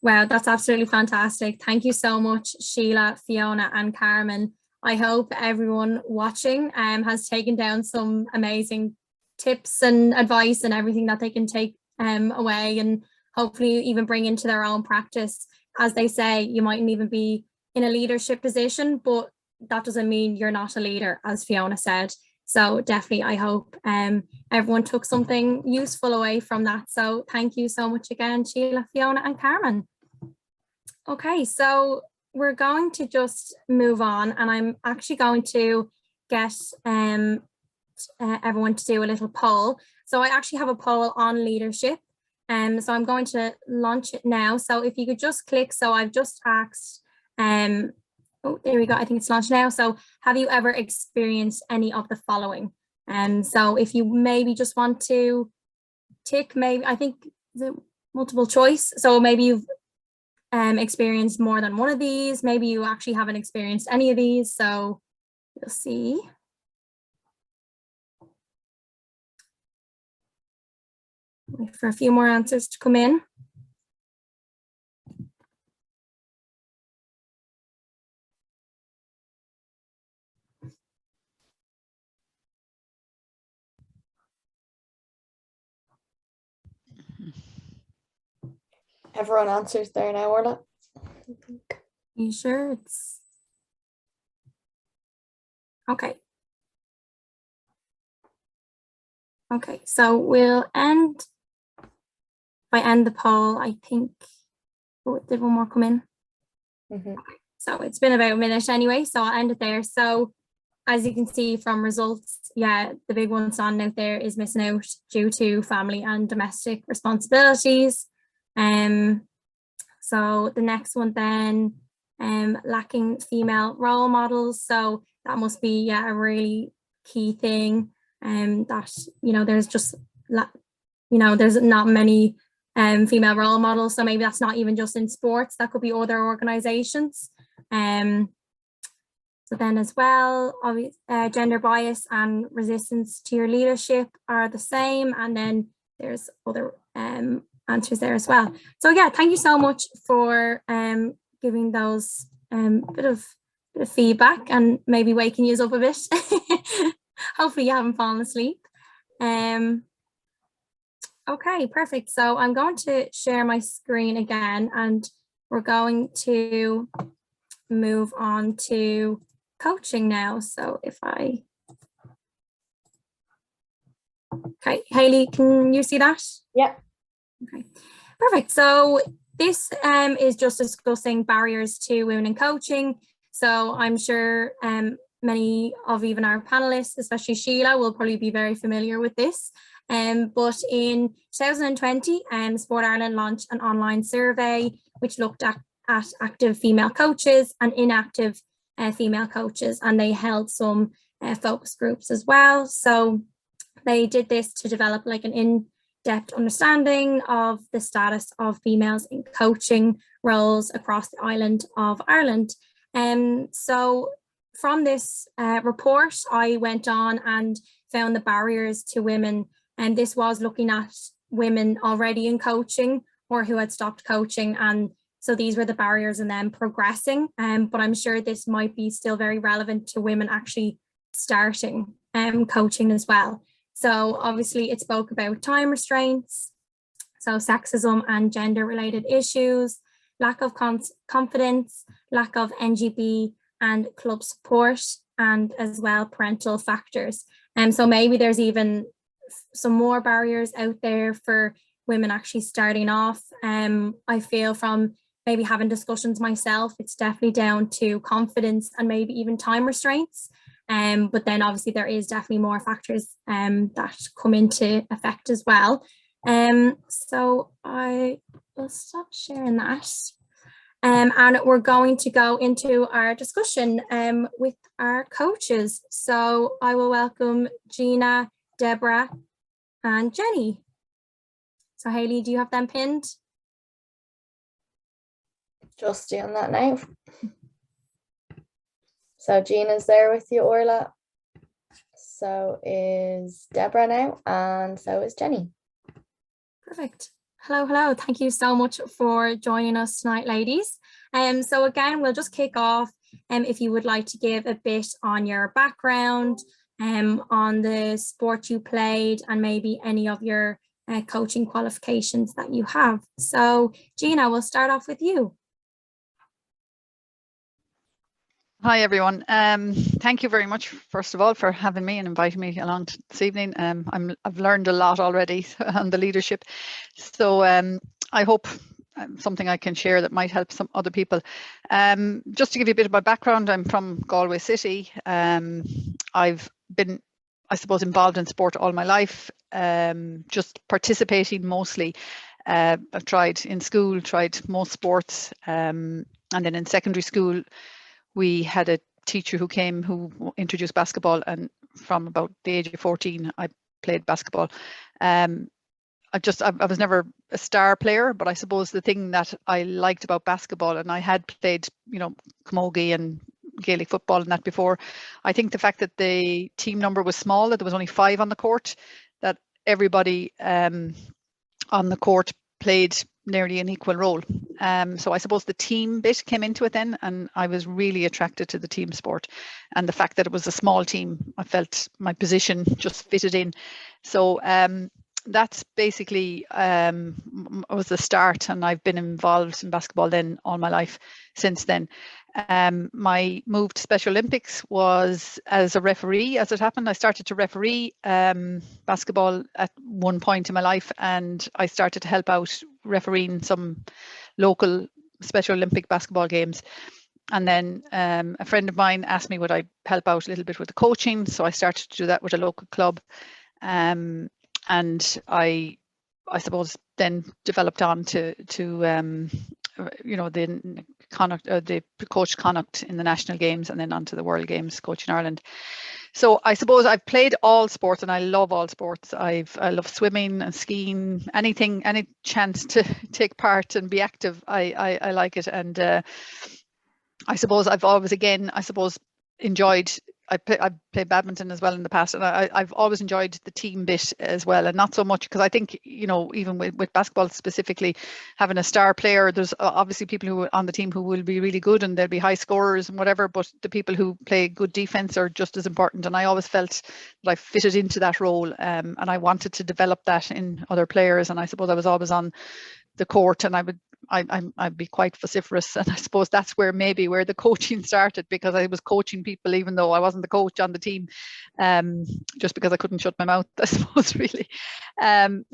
Wow, that's absolutely fantastic. Thank you so much, Sheelagh, Fiona and Carmen. I hope everyone watching has taken down some amazing tips and advice and everything that they can take away, and hopefully even bring into their own practice. As they say, you mightn't even be in a leadership position, but that doesn't mean you're not a leader, as Fiona said. So definitely, I hope everyone took something useful away from that. So thank you so much again, Sheelagh, Fiona and Carmen. Okay, so we're going to just move on, and I'm actually going to get everyone to do a little poll. So I actually have a poll on leadership. So I'm going to launch it now. So if you could just click, so I've just asked, oh, there we go. I think it's launched now. So have you ever experienced any of the following? So if you maybe just want to tick, maybe, I think, is it multiple choice? So maybe you've experienced more than one of these. Maybe you actually haven't experienced any of these. So you'll see. Wait for a few more answers to come in. Everyone answers there now, Orla. You sure it's okay? Okay, so we'll end. If I end the poll, I think. Oh, did one more come in? Okay, so it's been about a minute anyway, so I'll end it there. So as you can see from results, yeah, the big one on out there is missing out due to family and domestic responsibilities. So the next one then, lacking female role models. So that must be, yeah, a really key thing. That, you know, there's just, you know, there's not many female role models. So maybe that's not even just in sports, that could be other organizations. So then as well, gender bias and resistance to your leadership are the same. And then there's other answers there as well. So yeah, thank you so much for giving those bit of feedback and maybe waking you up a bit. Hopefully you haven't fallen asleep. Okay, perfect. So I'm going to share my screen again, and we're going to move on to coaching now. So if I, okay, Hayley, can you see that? Yeah. Okay, perfect. So this is just discussing barriers to women in coaching. So I'm sure many of even our panelists, especially Sheelagh, will probably be very familiar with this. But in 2020, Sport Ireland launched an online survey which looked at active female coaches and inactive female coaches, and they held some focus groups as well. So they did this to develop like an in-depth understanding of the status of females in coaching roles across the island of Ireland. So from this report, I went on and found the barriers to women, and this was looking at women already in coaching or who had stopped coaching, and so these were the barriers and then progressing. But I'm sure this might be still very relevant to women actually starting coaching as well. So obviously it spoke about time restraints, so sexism and gender related issues, lack of confidence, lack of NGB and club support, and as well parental factors. And so maybe there's even some more barriers out there for women actually starting off. I feel from maybe having discussions myself, it's definitely down to confidence and maybe even time restraints. But then obviously there is definitely more factors that come into effect as well. So I will stop sharing that. And we're going to go into our discussion with our coaches. So I will welcome Gina, Deborah, and Jenny. So Hayley, do you have them pinned? Just doing that now. So Gina's there with you, Orla. So is Deborah now, and so is Jenny. Perfect. Hello, hello. Thank you so much for joining us tonight, ladies. So again, we'll just kick off. If you would like to give a bit on your background, on the sport you played, and maybe any of your coaching qualifications that you have. So Gina, we'll start off with you. Hi everyone. Thank you very much, first of all, for having me and inviting me along this evening. I've learned a lot already on the leadership, so I hope something I can share that might help some other people. Just to give you a bit of my background, I'm from Galway City. I've been, I suppose, involved in sport all my life, just participating mostly. I've tried in school, tried most sports, and then in secondary school, we had a teacher who came who introduced basketball, and from about the age of 14, I played basketball. I was never a star player, but I suppose the thing that I liked about basketball, and I had played, camogie and Gaelic football and that before, I think the fact that the team number was small, that there was only 5 on the court, that everybody on the court played nearly an equal role. So I suppose the team bit came into it then, and I was really attracted to the team sport. And the fact that it was a small team, I felt my position just fitted in. So that's basically was the start, and I've been involved in basketball then all my life since then. My move to Special Olympics was as a referee. As it happened, I started to referee basketball at one point in my life, and I started to help out refereeing some local Special Olympic basketball games. And then a friend of mine asked me would I help out a little bit with the coaching, so I started to do that with a local club. And I suppose then developed on to the coach Connacht in the national games, and then onto the World Games coaching Ireland. So I suppose I've played all sports, and I love all sports. I love swimming and skiing, anything, any chance to take part and be active. I like it, and I suppose I've always enjoyed. I've played badminton as well in the past, and I've always enjoyed the team bit as well, and not so much because I think, even with basketball specifically, having a star player, there's obviously people who are on the team who will be really good and they'll be high scorers and whatever, but the people who play good defense are just as important. And I always felt that I fitted into that role, and I wanted to develop that in other players. And I suppose I was always on the court, and I'd be quite vociferous, and I suppose that's where the coaching started, because I was coaching people even though I wasn't the coach on the team, just because I couldn't shut my mouth, I suppose, really.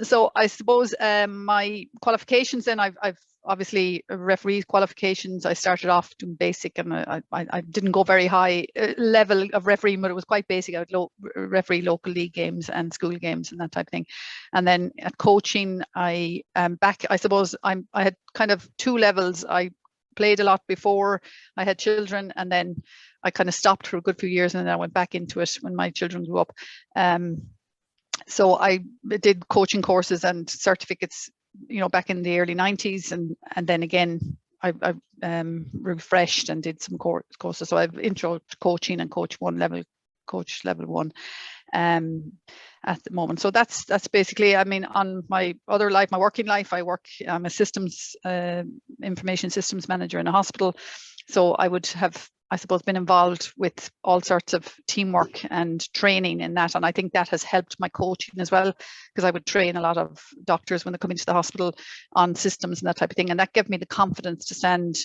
So I suppose my qualifications then, I've obviously referee qualifications. I started off doing basic, and I didn't go very high level of refereeing, but it was quite basic. I would referee local league games and school games and that type of thing. And then at coaching, I had kind of 2 levels. I played a lot before I had children, and then I kind of stopped for a good few years, and then I went back into it when my children grew up. So I did coaching courses and certificates, back in the early 90s, and then again I refreshed and did some courses. So I've intro to coaching and coach level 1 at the moment. So that's basically, on my other life, my working life, I'm a systems information systems manager in a hospital. So I would have, I suppose, been involved with all sorts of teamwork and training in that. And I think that has helped my coaching as well, because I would train a lot of doctors when they come into the hospital on systems and that type of thing. And that gave me the confidence to stand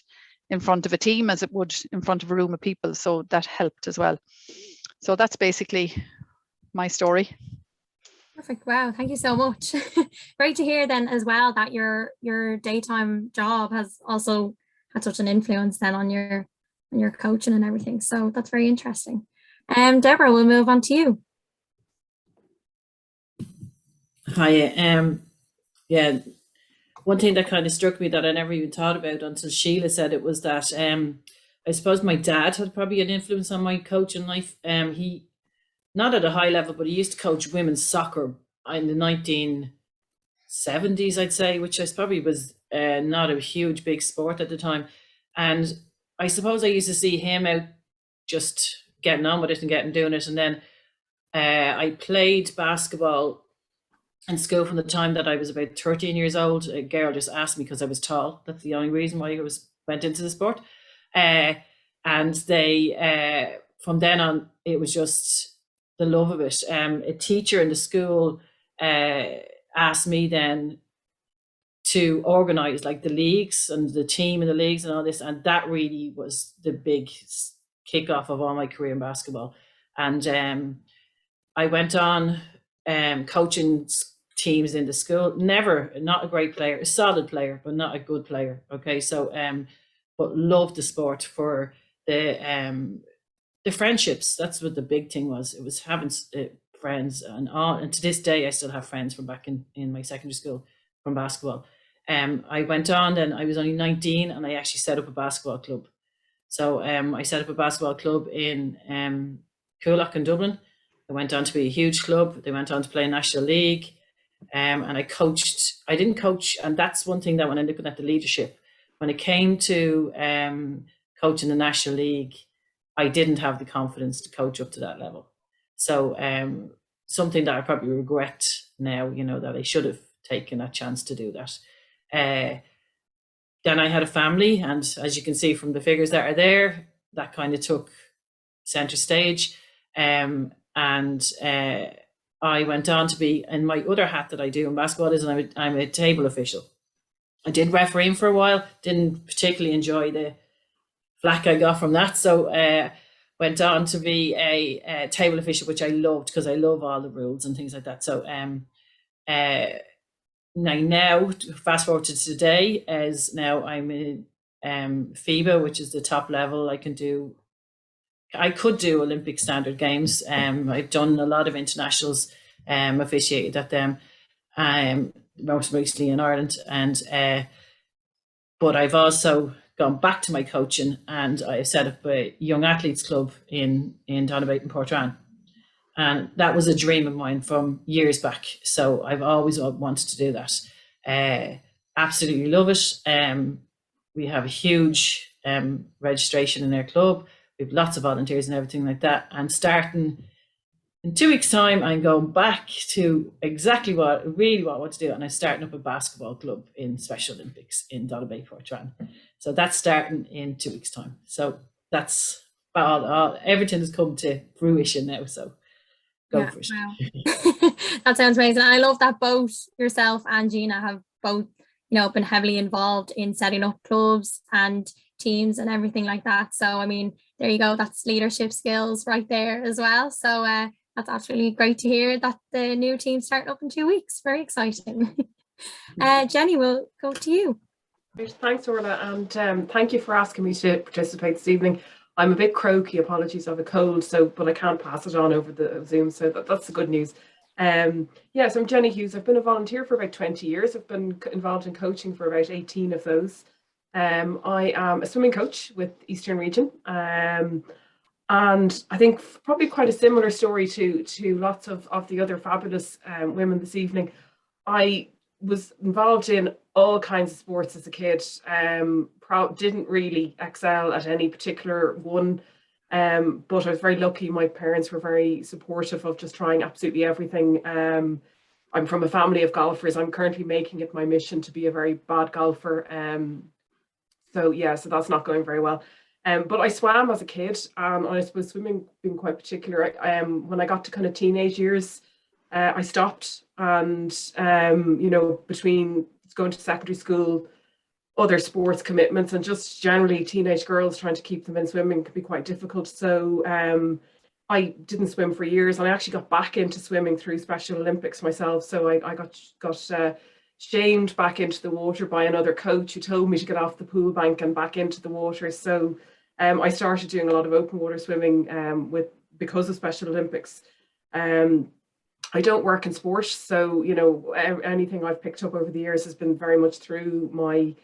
in front of a team as it would in front of a room of people. So that helped as well. So that's basically my story. Perfect. Wow. Thank you so much. Great to hear then as well that your daytime job has also had such an influence then on your coaching and everything. So that's very interesting. Deborah, we'll move on to you. Hi. Yeah, one thing that kind of struck me that I never even thought about until Sheelagh said it was that I suppose my dad had probably an influence on my coaching life. He, not at a high level, but he used to coach women's soccer in the 1970s, I'd say, which probably was not a huge big sport at the time. And I suppose I used to see him out just getting on with it and doing it. And then I played basketball in school from the time that I was about 13 years old. A girl just asked me because I was tall. That's the only reason why I went into the sport. And they, from then on, it was just the love of it. A teacher in the school asked me then to organize like the leagues and the team in the leagues and all this, and that really was the big kickoff of all my career in basketball. And I went on coaching teams in the school. Never, not a great player, a solid player, but not a good player. Okay, so but loved the sport for the friendships. That's what the big thing was. It was having friends, and all. And to this day, I still have friends from back in my secondary school from basketball. I went on, then I was only 19, and I actually set up a basketball club. So I set up a basketball club in Coolock in Dublin. It went on to be a huge club. They went on to play National League. And I coached. I didn't coach, and that's one thing that when I'm looking at the leadership, when it came to coaching the National League, I didn't have the confidence to coach up to that level. So something that I probably regret now, you know, that I should have taken a chance to do that. Then I had a family, and as you can see from the figures that are there, that kind of took center stage. And I went on to be, and my other hat that I do in basketball is I'm a table official. I did refereeing for a while, didn't particularly enjoy the flack I got from that. So went on to be a table official, which I loved because I love all the rules and things like that. So now fast forward to today, as now I'm in FIBA, which is the top level. I could do Olympic standard games. I've done a lot of internationals, officiated at them, most recently in Ireland, and but I've also gone back to my coaching, and I set up a young athletes club in Donabate and Portrane, and that was a dream of mine from years back. So I've always wanted to do that. Absolutely love it. We have a huge registration in our club. We have lots of volunteers and everything like that. And starting in 2 weeks' time, I'm going back to exactly what I want to do. And I'm starting up a basketball club in Special Olympics in Donabate, Portrane. So that's starting in 2 weeks' time. So that's all everything has come to fruition now. So go for it. Wow. That sounds amazing. I love that both yourself and Gina have both, you know, been heavily involved in setting up clubs and teams and everything like that. So I mean, there you go, that's leadership skills right there as well. So that's absolutely great to hear that the new team's starting up in 2 weeks. Very exciting. Jenny, we'll go to you. Thanks, Orla, and thank you for asking me to participate this evening. I'm a bit croaky, apologies, I have a cold, but I can't pass it on over the Zoom, so that's the good news. So I'm Jenny Hughes. I've been a volunteer for about 20 years. I've been involved in coaching for about 18 of those. I am a swimming coach with Eastern Region, and I think probably quite a similar story to lots of the other fabulous women this evening. I was involved in all kinds of sports as a kid. Didn't really excel at any particular one, but I was very lucky. My parents were very supportive of just trying absolutely everything. I'm from a family of golfers. I'm currently making it my mission to be a very bad golfer. So that's not going very well. But I swam as a kid, and I suppose swimming being quite particular. When I got to kind of teenage years, I stopped, and between going to secondary school, other sports commitments, and just generally teenage girls trying to keep them in swimming could be quite difficult. So I didn't swim for years, and I actually got back into swimming through Special Olympics myself. So I got shamed back into the water by another coach who told me to get off the pool bank and back into the water. So I started doing a lot of open water swimming because of Special Olympics. I don't work in sport, so anything I've picked up over the years has been very much through my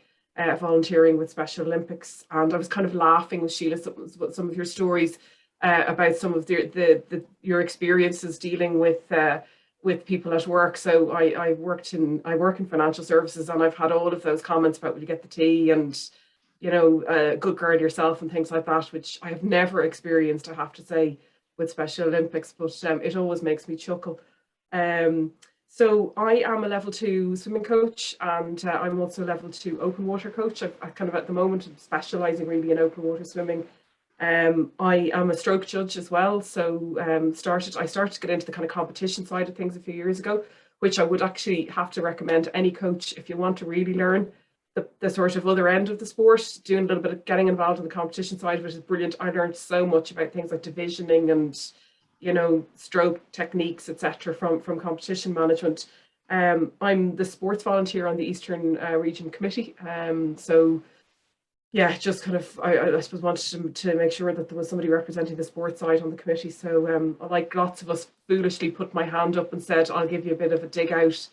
volunteering with Special Olympics. And I was kind of laughing with Sheelagh, some of your stories about some of your experiences dealing with people at work. So I work in financial services, and I've had all of those comments about will you get the tea and good girl yourself and things like that, which I have never experienced, I have to say, with Special Olympics, but it always makes me chuckle. So I am a level 2 swimming coach, and I'm also a level 2 open water coach. I kind of at the moment I'm specialising really in open water swimming. I am a stroke judge as well, so I started to get into the kind of competition side of things a few years ago, which I would actually have to recommend to any coach if you want to really learn the sort of other end of the sport. Doing a little bit of getting involved in the competition side of it is brilliant. I learned so much about things like divisioning and stroke techniques, etc., from competition management. I'm the sports volunteer on the Eastern Region Committee. So yeah, just kind of, I suppose wanted to make sure that there was somebody representing the sports side on the committee. So like lots of us foolishly put my hand up and said, I'll give you a bit of a dig out.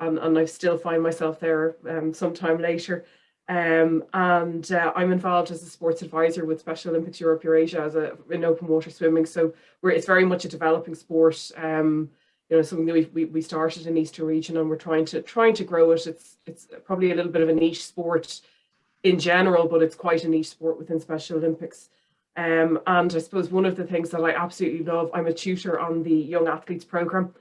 And I still find myself there sometime later. And I'm involved as a sports advisor with Special Olympics Europe Eurasia in open water swimming. So it's very much a developing sport. You know, something that we started in Eastern Region, and we're trying to grow it. It's probably a little bit of a niche sport in general, but it's quite a niche sport within Special Olympics. And I suppose one of the things that I absolutely love, I'm a tutor on the Young Athletes Programme.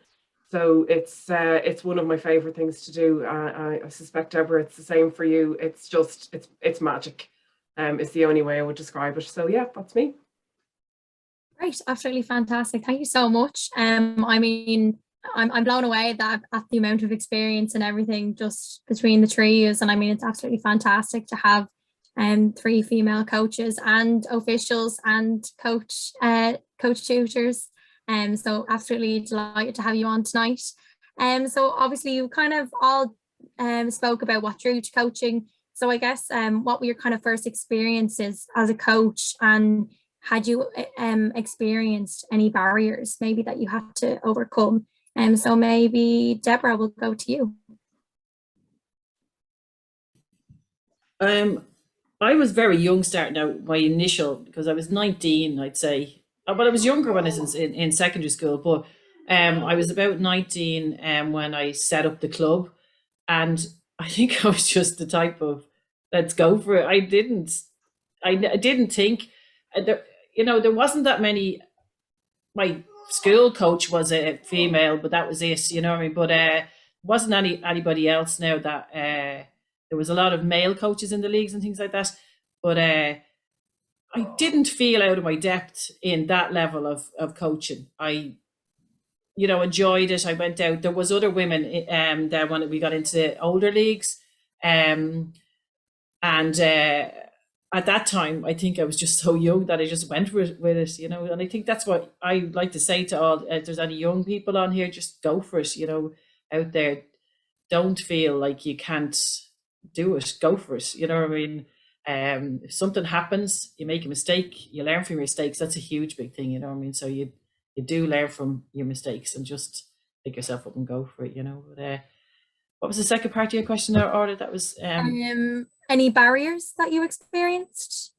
So it's one of my favorite things to do. I suspect, Deborah, it's the same for you. It's just, it's magic. It's the only way I would describe it. So yeah, that's me. Great, absolutely fantastic. Thank you so much. I mean, I'm blown away at the amount of experience and everything just between the trees. And I mean, it's absolutely fantastic to have 3 female coaches and officials and coach tutors. So absolutely delighted to have you on tonight. So obviously you kind of all spoke about what drew to coaching. So I guess what were your kind of first experiences as a coach, and had you experienced any barriers maybe that you had to overcome? So maybe Deborah, will go to you. I was very young starting out my initial, because I was 19, I'd say. But I was younger when I was in secondary school, but I was about 19 when I set up the club, and I think I was just the type of, let's go for it. I didn't think, there wasn't that many. My school coach was a female, but that was it, you know what I mean? But wasn't anybody else now that there was a lot of male coaches in the leagues and things like that. But I didn't feel out of my depth in that level of coaching. I, enjoyed it. I went out. There was other women that when we got into older leagues, and at that time, I think I was just so young that I just went with it, And I think that's what I like to say to all. If there's any young people on here, just go for it, out there. Don't feel like you can't do it. Go for it. You know what I mean? If something happens, you make a mistake, you learn from your mistakes. That's a huge, big thing, you know what I mean? So you do learn from your mistakes and just pick yourself up and go for it, But what was the second part of your question there, Orla? That was any barriers that you experienced?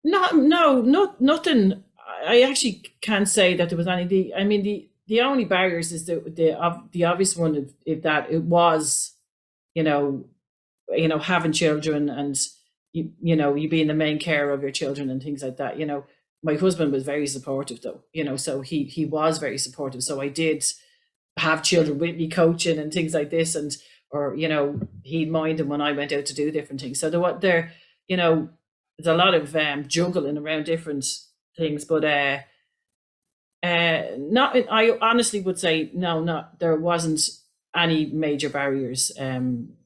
No, nothing. I actually can't say that there was any. I mean, the only barriers is the obvious one, if that it was, having children and you being the main carer of your children and things like that. My husband was very supportive though, so he was very supportive. So I did have children with me coaching and things like this, or he'd mind them when I went out to do different things. So there's a lot of juggling around different things, but I honestly would say there wasn't any major barriers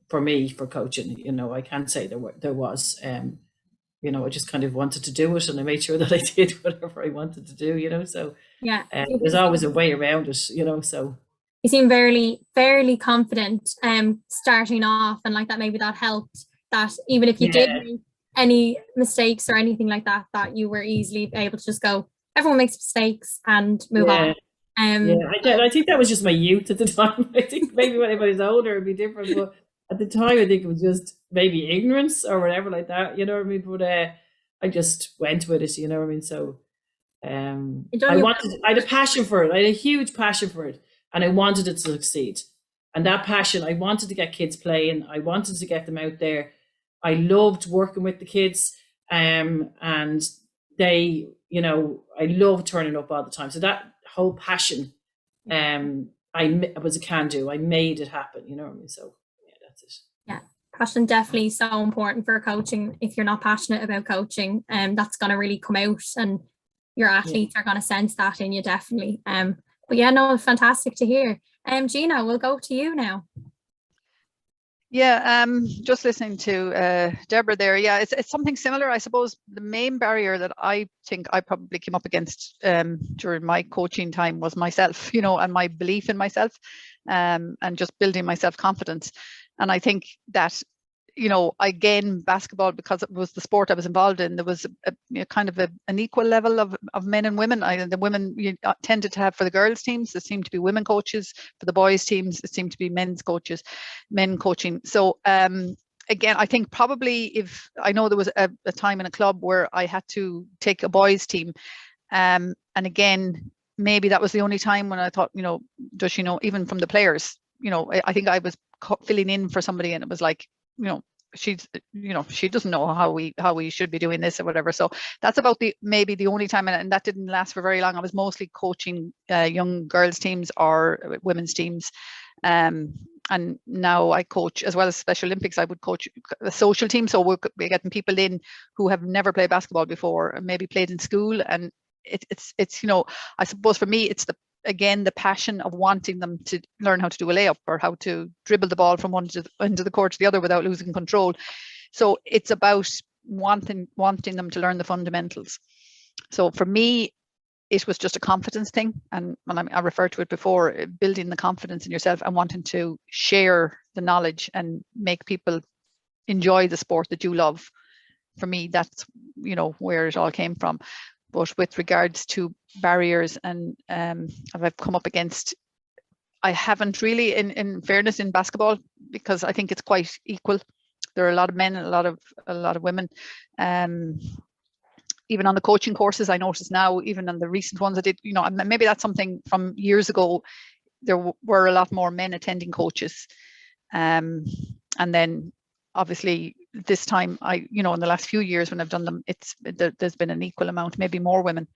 for me for coaching. I can't say there was. I just kind of wanted to do it, and I made sure that I did whatever I wanted to do. So yeah, there's always a way around it. So you seem fairly confident starting off, and like that maybe that helped, that even if you did make any mistakes or anything like that, that you were easily able to just go, everyone makes mistakes, and move on. I think that was just my youth at the time. I think maybe when I was older it'd be different, but at the time I think it was just maybe ignorance or whatever like that, you know what I mean? But I just went with it, you know what I mean? So I had a passion for it. I had a huge passion for it, and I wanted it to succeed. And that passion, I wanted to get kids playing. I wanted to get them out there. I loved working with the kids, and they, I loved turning up all the time. So that whole passion, I was a can-do. I made it happen, you know what I mean? So yeah, that's it. Yeah, passion definitely so important for coaching. If you're not passionate about coaching, that's going to really come out, and your athletes are going to sense that in you, definitely. But yeah, no, fantastic to hear. Gina, we'll go to you now. Yeah, just listening to Deborah there. Yeah, it's something similar. I suppose the main barrier that I think I probably came up against during my coaching time was myself, and my belief in myself. and just building my self-confidence. And I think that, you know, again, basketball, because it was the sport I was involved in, there was kind of an equal level of men and women. The women tended to have, for the girls teams, there seemed to be women coaches. For the boys teams, it seemed to be men coaching. So again, I think probably if I know there was a time in a club where I had to take a boys team, and again, maybe that was the only time when I thought, you know, does she know, even from the players, you know, I think I was filling in for somebody, and it was like, you know, she doesn't know how we should be doing this or whatever. So that's about maybe the only time, and that didn't last for very long. I was mostly coaching young girls teams or women's teams, and now I coach, as well as Special Olympics, I would coach a social team. So we're getting people in who have never played basketball before, and maybe played in school, and it's you know, I suppose for me it's the passion of wanting them to learn how to do a layup or how to dribble the ball from one end of the court to the other without losing control. So it's about wanting them to learn the fundamentals. So for me, it was just a confidence thing, and I referred to it before, building the confidence in yourself and wanting to share the knowledge and make people enjoy the sport that you love. For me, that's, you know, where it all came from. But with regards to barriers and I've come up against, I haven't really, in fairness, in basketball, because I think it's quite equal. There are a lot of men and a lot of women. Even on the coaching courses, I notice now, even on the recent ones I did, you know, maybe that's something from years ago, there were a lot more men attending coaches. And then obviously this time, in the last few years when I've done them, there's been an equal amount, maybe more women.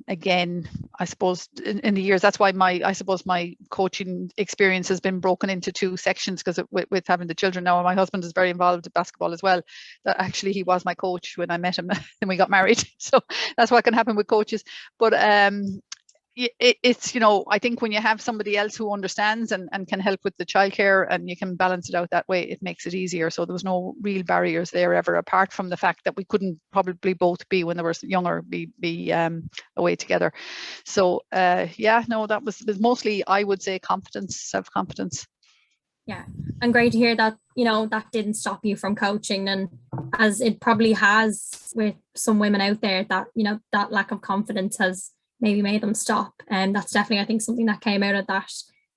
Again, I suppose in the years, that's why my coaching experience has been broken into two sections, because with having the children now, and my husband is very involved in basketball as well, that actually he was my coach when I met him and we got married. So that's what can happen with coaches. But it's, you know, I think when you have somebody else who understands and can help with the childcare, and you can balance it out that way, it makes it easier. So there was no real barriers there ever, apart from the fact that we couldn't probably both be, when they were younger, be away together. So that was mostly, I would say, confidence, self-confidence. Yeah, and great to hear that, you know, that didn't stop you from coaching, and as it probably has with some women out there, that, you know, that lack of confidence has maybe made them stop. And that's definitely, I think, something that came out of that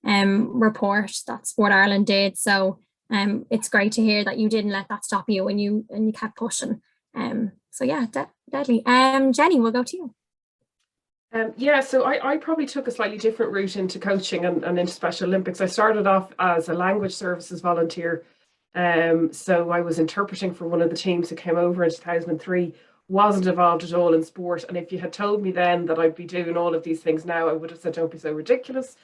report that Sport Ireland did. So it's great to hear that you didn't let that stop you and you kept pushing. So yeah, deadly. Jenny, we'll go to you. So I probably took a slightly different route into coaching and into Special Olympics. I started off as a language services volunteer. So I was interpreting for one of the teams who came over in 2003. Wasn't involved at all in sport, and if you had told me then that I'd be doing all of these things now, I would have said, don't be so ridiculous.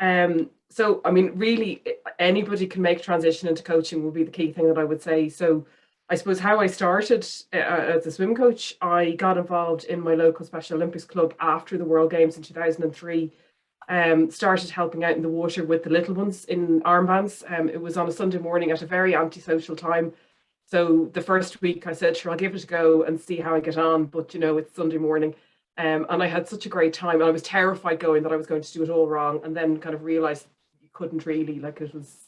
So I mean, really, anybody can make transition into coaching would be the key thing that I would say. So I suppose how I started as a swim coach, I got involved in my local Special Olympics club after the World Games in 2003. Started helping out in the water with the little ones in armbands. It was on a Sunday morning at a very antisocial time. So the first week I said, sure, I'll give it a go and see how I get on. But, you know, it's Sunday morning. And I had such a great time. And I was terrified going that I was going to do it all wrong. And then kind of realized you couldn't really, like, it was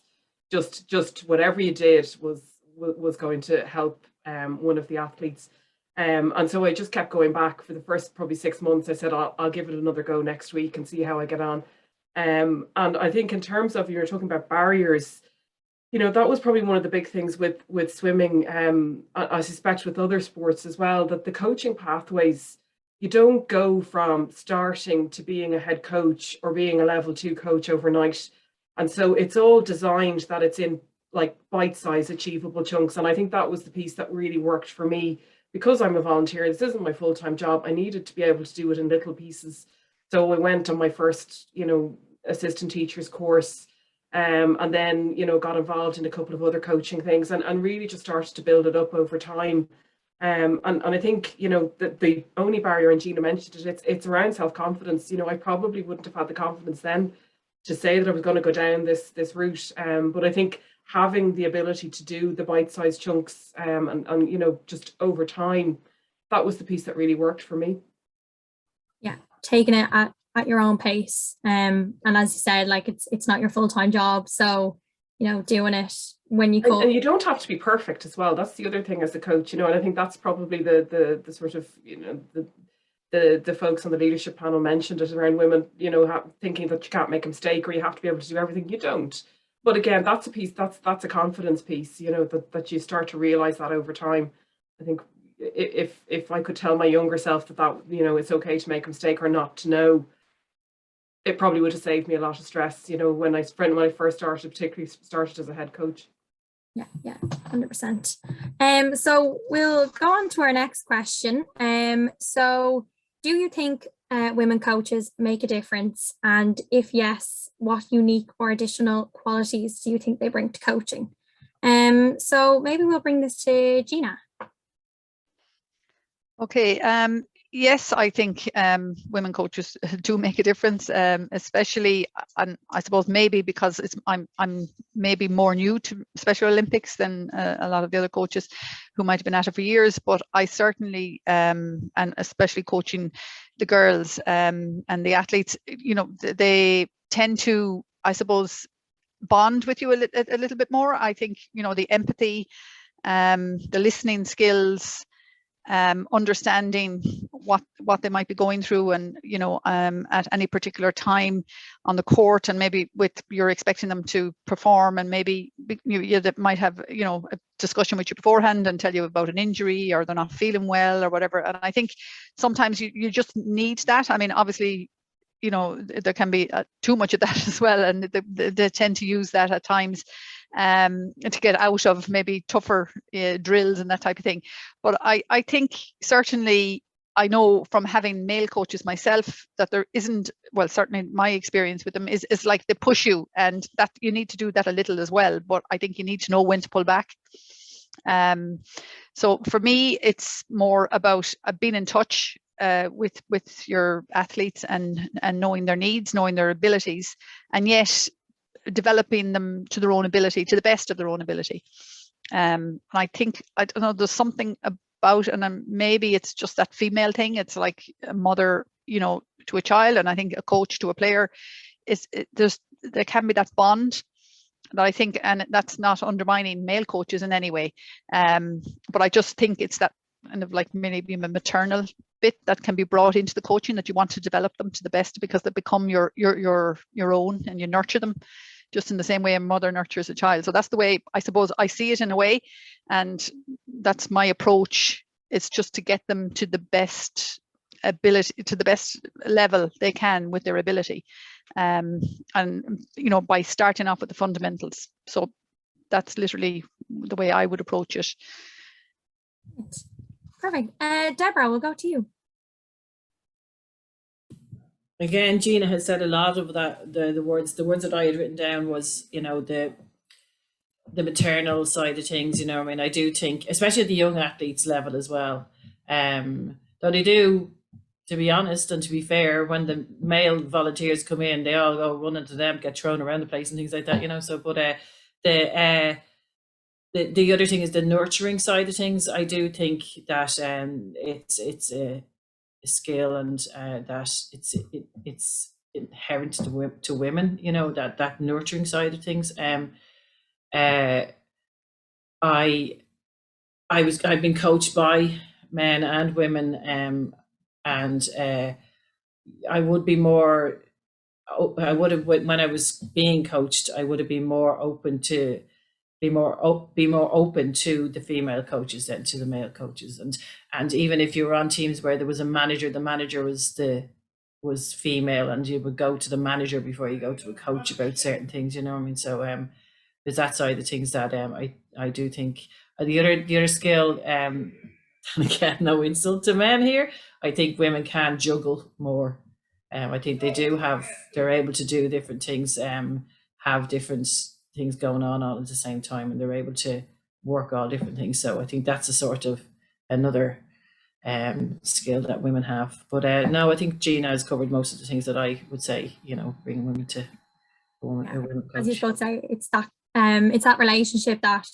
just whatever you did was going to help one of the athletes. And so I just kept going back for the first probably 6 months. I said, I'll give it another go next week and see how I get on. And I think in terms of, you were talking about barriers, you know, that was probably one of the big things with swimming. I suspect with other sports as well, that the coaching pathways, you don't go from starting to being a head coach or being a level 2 coach overnight. And so it's all designed that it's in like bite-sized achievable chunks. And I think that was the piece that really worked for me, because I'm a volunteer. This isn't my full-time job. I needed to be able to do it in little pieces. So I went on my first, you know, assistant teacher's course. And then, you know, got involved in a couple of other coaching things and really just started to build it up over time. And I think, you know, the only barrier, and Gina mentioned it, it's around self-confidence. You know, I probably wouldn't have had the confidence then to say that I was going to go down this route. But I think having the ability to do the bite-sized chunks and, you know, just over time, that was the piece that really worked for me. Yeah, taking it at your own pace. And as you said, like it's not your full-time job, so doing it when you could. And you don't have to be perfect as well. That's the other thing as a coach, and I think that's probably the sort of the folks on the leadership panel mentioned it around women, thinking that you can't make a mistake or you have to be able to do everything. You don't. But again, that's a piece, that's a confidence piece, that you start to realize that over time. I think if I could tell my younger self that it's okay to make a mistake or not to know, it probably would have saved me a lot of stress, when I first started, particularly started as a head coach. Yeah, 100%. So we'll go on to our next question. So do you think women coaches make a difference? And if yes, what unique or additional qualities do you think they bring to coaching? So maybe we'll bring this to Gina. Okay. Yes, I think women coaches do make a difference, especially, and I suppose maybe because I'm maybe more new to Special Olympics than a lot of the other coaches who might have been at it for years. But I certainly, and especially coaching the girls and the athletes, they tend to, I suppose, bond with you a little bit more. I think the empathy, the listening skills. Understanding what they might be going through, and at any particular time on the court, and maybe you're expecting them to perform, and maybe they might have a discussion with you beforehand and tell you about an injury, or they're not feeling well or whatever. And I think sometimes you just need that. I mean, obviously, there can be too much of that as well, and they tend to use that at times to get out of maybe tougher drills and that type of thing. But I think certainly, I know from having male coaches myself that there isn't, well, certainly my experience with them is like they push you, and that you need to do that a little as well. But I think you need to know when to pull back. So for me, it's more about being in touch with your athletes and knowing their needs, knowing their abilities, and yet developing them to their own ability, to the best of their own ability. And I think, I don't know, there's something about, and maybe it's just that female thing. It's like a mother, to a child, and I think a coach to a player. There can be that bond that I think, and that's not undermining male coaches in any way. But I just think it's that kind of like maybe a maternal bit that can be brought into the coaching, that you want to develop them to the best because they become your own, and you nurture them just in the same way a mother nurtures a child. So that's the way I suppose I see it in a way, and that's my approach. It's just to get them to the best ability, to the best level they can with their ability, and by starting off with the fundamentals. So that's literally the way I would approach it. Perfect. Deborah, we'll go to you. Again, Gina has said a lot of that. The words that I had written down was, the maternal side of things. I mean, I do think, especially at the young athletes level as well, though they do, to be honest and to be fair, when the male volunteers come in, they all go running to them, get thrown around the place and things like that. So, but the other thing is the nurturing side of things. I do think that it's a skill, and that it's inherent to women. That nurturing side of things. I've been coached by men and women, and I would be more. I would have, when I was being coached, I would have been more open to. Be more open to the female coaches than to the male coaches, and even if you were on teams where there was a manager, the manager was female, and you would go to the manager before you go to a coach about certain things. You know what I mean? So there's that side of things that I do think the other skill. And again, no insult to men here. I think women can juggle more. I think they're able to do different things. Have different things going on all at the same time, and they're able to work all different things. So I think that's a sort of another skill that women have. But no, I think Gina has covered most of the things that I would say, bringing women to a women coach. As you both say, it's that relationship that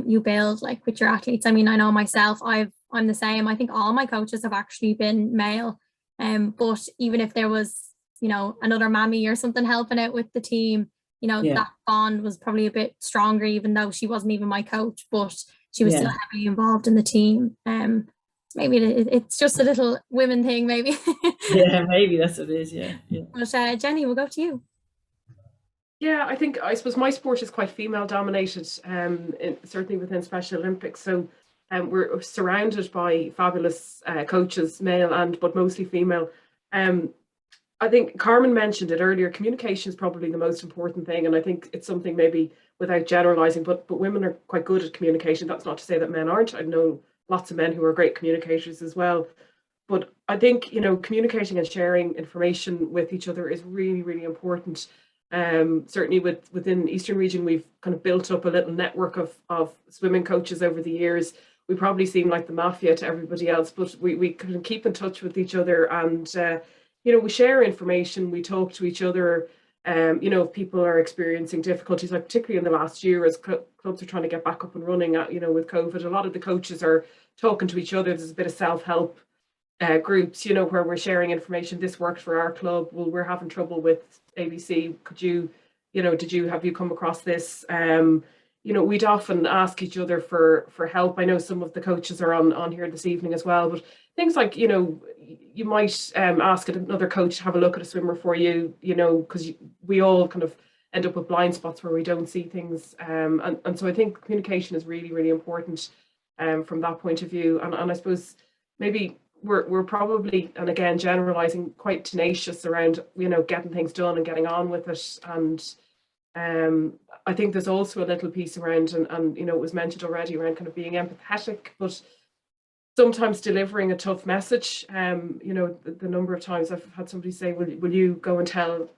you build like with your athletes. I mean, I know myself, I'm the same. I think all my coaches have actually been male. But even if there was, you know, another mammy or something helping out with the team, you know, that bond was probably a bit stronger, even though she wasn't even my coach, but she was still heavily involved in the team. Maybe it's just a little women thing, maybe. Yeah, maybe that's what it is. Yeah. But Jenny, we'll go to you. Yeah, I suppose my sport is quite female dominated, certainly within Special Olympics. So we're surrounded by fabulous coaches, male but mostly female. I think Carmen mentioned it earlier. Communication is probably the most important thing, and I think it's something maybe without generalizing, but women are quite good at communication. That's not to say that men aren't. I know lots of men who are great communicators as well. But I think, you know, communicating and sharing information with each other is really, really important. Certainly within Eastern region, we've kind of built up a little network of swimming coaches over the years. We probably seem like the mafia to everybody else, but we can keep in touch with each other, and you know, we share information, we talk to each other. You know, if people are experiencing difficulties, like particularly in the last year as clubs are trying to get back up and running, you know, with COVID, a lot of the coaches are talking to each other. There's a bit of self-help groups, you know, where we're sharing information. This worked for our club. Well, we're having trouble with ABC. Could you, you know, have you come across this? You know, we'd often ask each other for help. I know some of the coaches are on here this evening as well, but things like, you know, you might ask another coach to have a look at a swimmer for you, you know, because we all kind of end up with blind spots where we don't see things. And so I think communication is really, really important from that point of view. And I suppose maybe we're probably, and again, generalizing, quite tenacious around, you know, getting things done and getting on with it. And I think there's also a little piece around, and you know, it was mentioned already, around kind of being empathetic, but sometimes delivering a tough message. You know, the number of times I've had somebody say, will you go and tell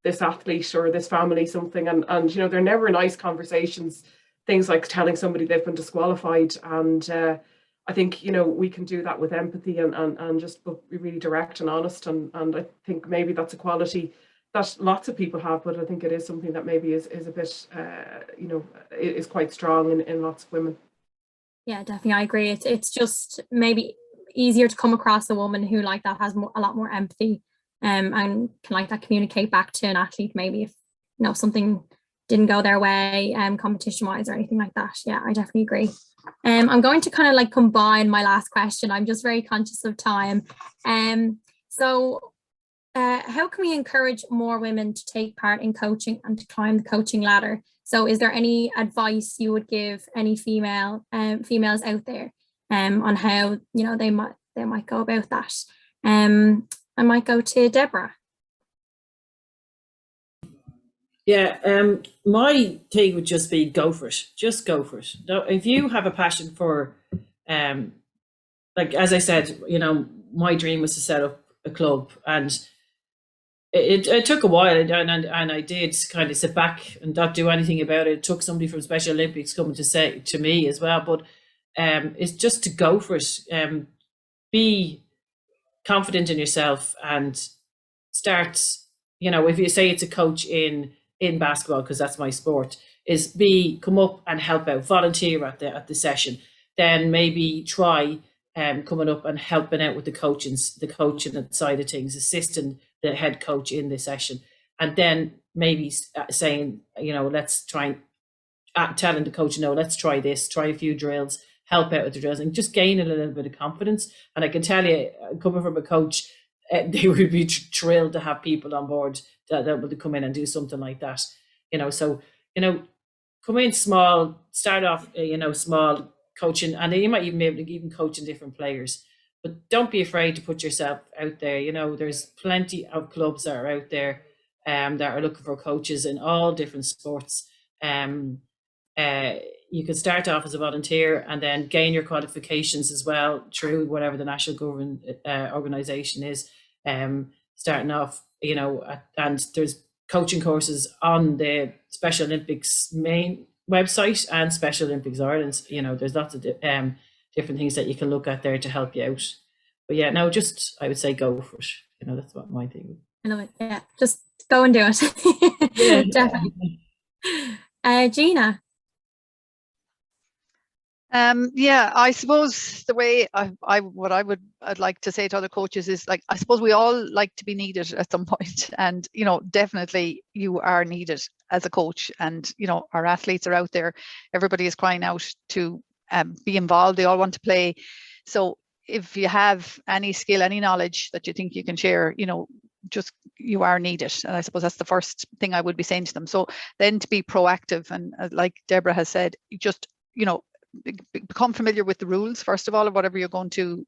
this athlete or this family something? And you know, they're never nice conversations, things like telling somebody they've been disqualified. And I think, you know, we can do that with empathy and just be really direct and honest. And I think maybe that's a quality that lots of people have, but I think it is something that maybe is a bit, you know, is quite strong in lots of women. Yeah, definitely, I agree. It's just maybe easier to come across a woman who like that has a lot more empathy, and can like that communicate back to an athlete, maybe if, you know, something didn't go their way, competition wise or anything like that. Yeah, I definitely agree. I'm going to kind of like combine my last question. I'm just very conscious of time. So how can we encourage more women to take part in coaching and to climb the coaching ladder? So is there any advice you would give any females out there on how, you know, they might go about that? I might go to Deborah. Yeah, my thing would just be go for it. Just go for it. Now, if you have a passion for, like, as I said, you know, my dream was to set up a club, and it took a while, and I did kind of sit back and not do anything about it. It took somebody from Special Olympics coming to say to me as well, but it's just to go for it. Be confident in yourself and start, you know, if you say it's a coach in basketball, because that's my sport, is come up and help out, volunteer at the session, then maybe try coming up and helping out with the coaching side of things, assisting the head coach in the session, and then maybe saying, you know, let's try, telling the coach, no, let's try this, try a few drills, help out with the drills, and just gain a little bit of confidence. And I can tell you, coming from a coach, they would be thrilled to have people on board that would come in and do something like that, you know. So, you know, come in small, start off, you know, small coaching, and then you might even be able to even coach in different players. But don't be afraid to put yourself out there. You know, there's plenty of clubs that are out there that are looking for coaches in all different sports. You can start off as a volunteer and then gain your qualifications as well through whatever the national government organisation is. Starting off, you know, and there's coaching courses on the Special Olympics main website and Special Olympics Ireland. You know, there's lots of different things that you can look at there to help you out. But yeah, no, just, I would say go for it. You know, that's what my thing would be. I love it. Yeah, just go and do it. Yeah, definitely. Gina. Yeah, I suppose the way I'd like to say to other coaches is, like, I suppose we all like to be needed at some point, and definitely you are needed as a coach, and our athletes are out there. Everybody is crying out to be involved. They all want to play. So if you have any skill, any knowledge that you think you can share, just you are needed. And I suppose that's the first thing I would be saying to them. So then to be proactive, and like Deborah has said, just become familiar with the rules first of all of whatever you're going to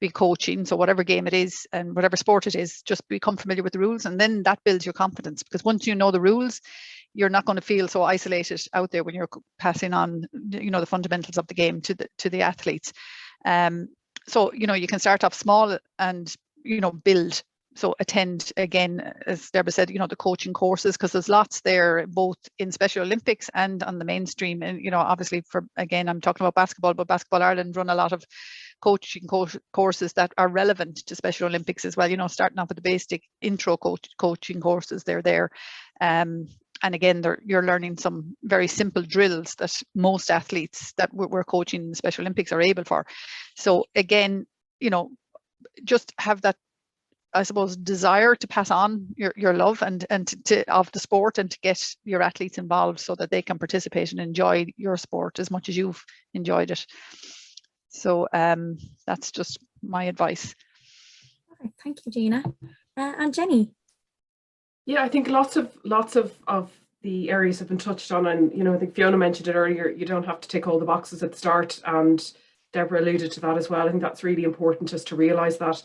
be coaching. So whatever game it is and whatever sport it is, just become familiar with the rules, and then that builds your confidence, because once you know the rules, you're not going to feel so isolated out there when you're passing on the fundamentals of the game to the athletes. So you can start off small and build. So attend, again, as Deborah said, the coaching courses, because there's lots there, both in Special Olympics and on the mainstream. And, obviously again, I'm talking about basketball, but Basketball Ireland run a lot of coaching courses that are relevant to Special Olympics as well, starting off with the basic intro coaching courses, they're there. And again, you're learning some very simple drills that most athletes that we're coaching in the Special Olympics are able for. So again, just have that, I suppose, desire to pass on your love and of the sport, and to get your athletes involved so that they can participate and enjoy your sport as much as you've enjoyed it. So that's just my advice. Okay, thank you, Gina. And Jenny. Yeah, I think lots of the areas have been touched on, and I think Fiona mentioned it earlier. You don't have to tick all the boxes at the start, and Deborah alluded to that as well. I think that's really important, just to realise that.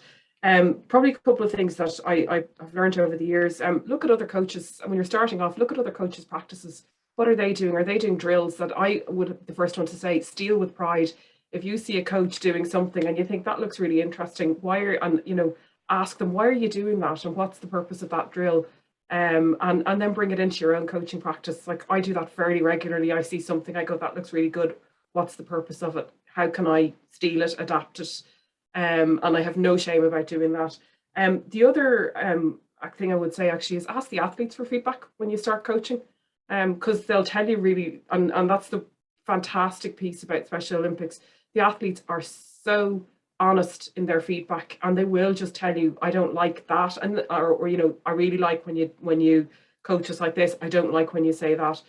Probably a couple of things that I've learned over the years. Look at other coaches, and when you're starting off, look at other coaches' practices. What are they doing? Are they doing drills that I would be the first one to say, steal with pride? If you see a coach doing something and you think that looks really interesting, ask them, why are you doing that, and what's the purpose of that drill? And then bring it into your own coaching practice. Like, I do that fairly regularly. I see something, I go, that looks really good. What's the purpose of it? How can I steal it, adapt it? And I have no shame about doing that. The other thing I would say actually is ask the athletes for feedback when you start coaching, because they'll tell you really, and that's the fantastic piece about Special Olympics. The athletes are so honest in their feedback, and they will just tell you, I don't like that, and or I really like when you coach us like this. I don't like when you say that.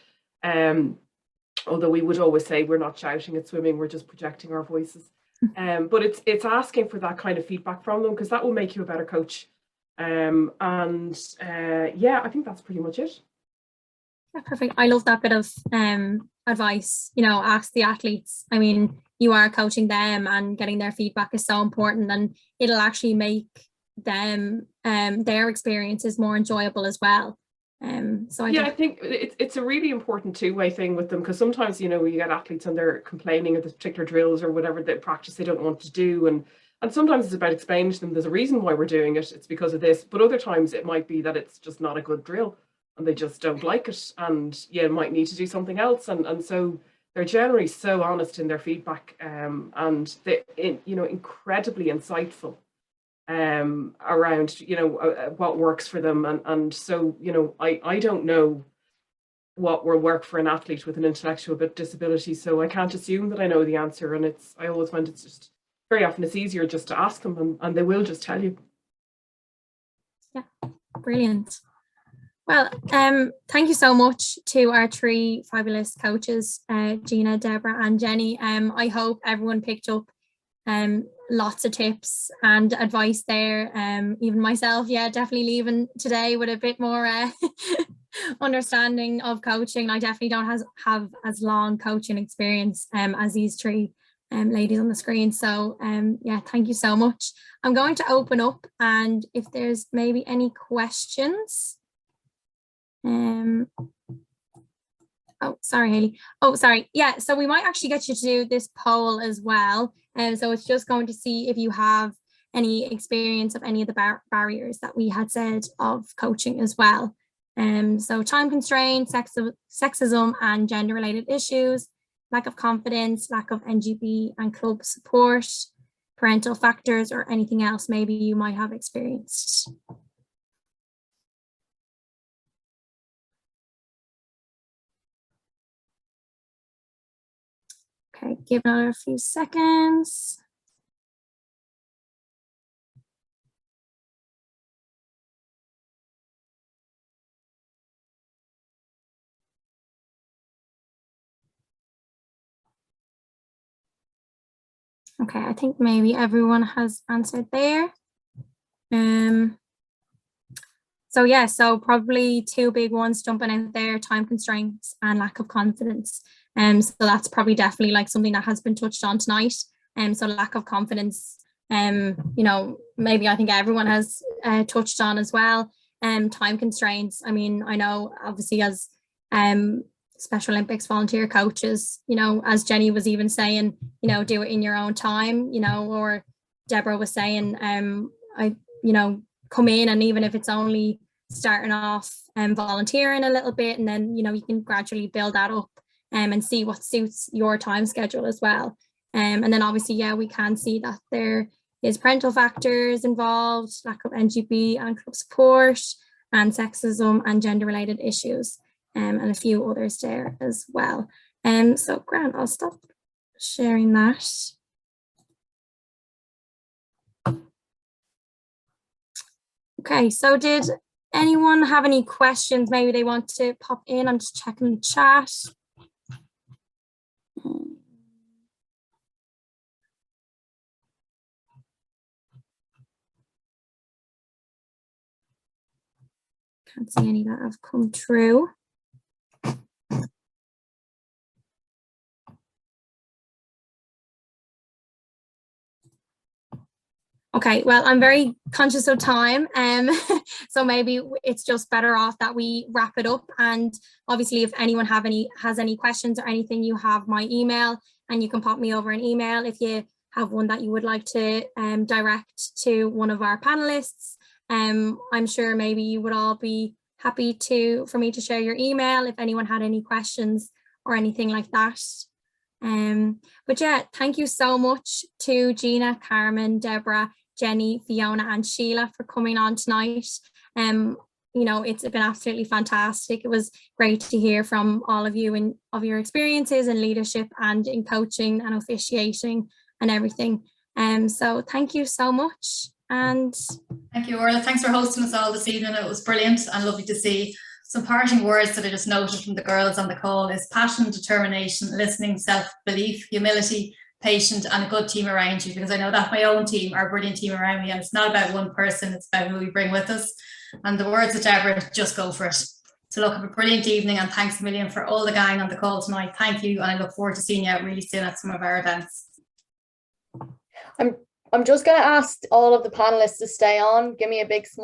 Although we would always say we're not shouting at swimming, we're just projecting our voices. But it's asking for that kind of feedback from them, because that will make you a better coach. Yeah, I think that's pretty much it. Yeah, perfect. I love that bit of advice. Ask the athletes. I mean, you are coaching them, and getting their feedback is so important, and it'll actually make them their experiences more enjoyable as well. I think it's a really important two-way thing with them, because sometimes you get athletes and they're complaining of the particular drills or whatever the practice they don't want to do, and sometimes it's about explaining to them there's a reason why we're doing it, it's because of this. But other times it might be that it's just not a good drill and they just don't like it, and you might need to do something else, and so they're generally so honest in their feedback, and they incredibly insightful around what works for them, and so I don't know what will work for an athlete with an intellectual disability, so I can't assume that I know the answer, and I always find it's just very often it's easier just to ask them, and they will just tell you. Yeah, brilliant. Well, thank you so much to our three fabulous coaches, Gina, Deborah and Jenny. I hope everyone picked up lots of tips and advice there. Even myself, definitely leaving today with a bit more understanding of coaching. I definitely don't have as long coaching experience as these three ladies on the screen. So thank you so much. I'm going to open up, and if there's maybe any questions. Oh, sorry, Hayley. Oh, sorry. Yeah, so we might actually get you to do this poll as well. And so it's just going to see if you have any experience of any of the barriers that we had said of coaching as well. So time constraints, sexism and gender related issues, lack of confidence, lack of NGP and club support, parental factors, or anything else maybe you might have experienced. Okay, give another few seconds. Okay, I think maybe everyone has answered there. So yeah, so probably two big ones jumping out there: time constraints and lack of confidence. So that's probably definitely like something that has been touched on tonight. So lack of confidence, you know, maybe I think everyone has touched on as well. Time constraints. I mean, I know obviously as Special Olympics volunteer coaches, you know, as Jenny was even saying, you know, do it in your own time, you know, or Deborah was saying, you know, come in, and even if it's only starting off and volunteering a little bit, and then, you know, you can gradually build that up and see what suits your time schedule as well. And then obviously, yeah, we can see that there is parental factors involved, lack of NGB and club support, and sexism and gender related issues. And a few others there as well. So Grant, I'll stop sharing that. Okay, so did anyone have any questions maybe they want to pop in? I'm just checking the chat. Can't see any that have come through. Okay, well, I'm very conscious of time, so maybe it's just better off that we wrap it up. And obviously, if anyone has any questions or anything, you have my email, and you can pop me over an email if you have one that you would like to direct to one of our panelists. I'm sure maybe you would all be happy for me to share your email if anyone had any questions or anything like that. But yeah, thank you so much to Gina, Carmen, Deborah, Jenny, Fiona and Sheelagh for coming on tonight. You know, it's been absolutely fantastic. It was great to hear from all of you and of your experiences in leadership and in coaching and officiating and everything. So thank you so much. And thank you, Orla. Thanks for hosting us all this evening. It was brilliant and lovely to see. Some parting words that I just noted from the girls on the call is passion, determination, listening, self-belief, humility, patient, and a good team around you, because I know that my own team are a brilliant team around me, and it's not about one person, it's about who we bring with us. And the words of Deborah, just go for it. So look, have a brilliant evening, and thanks a million for all the gang on the call tonight. Thank you, and I look forward to seeing you out really soon at some of our events. I'm just going to ask all of the panelists to stay on. Give me a big smile.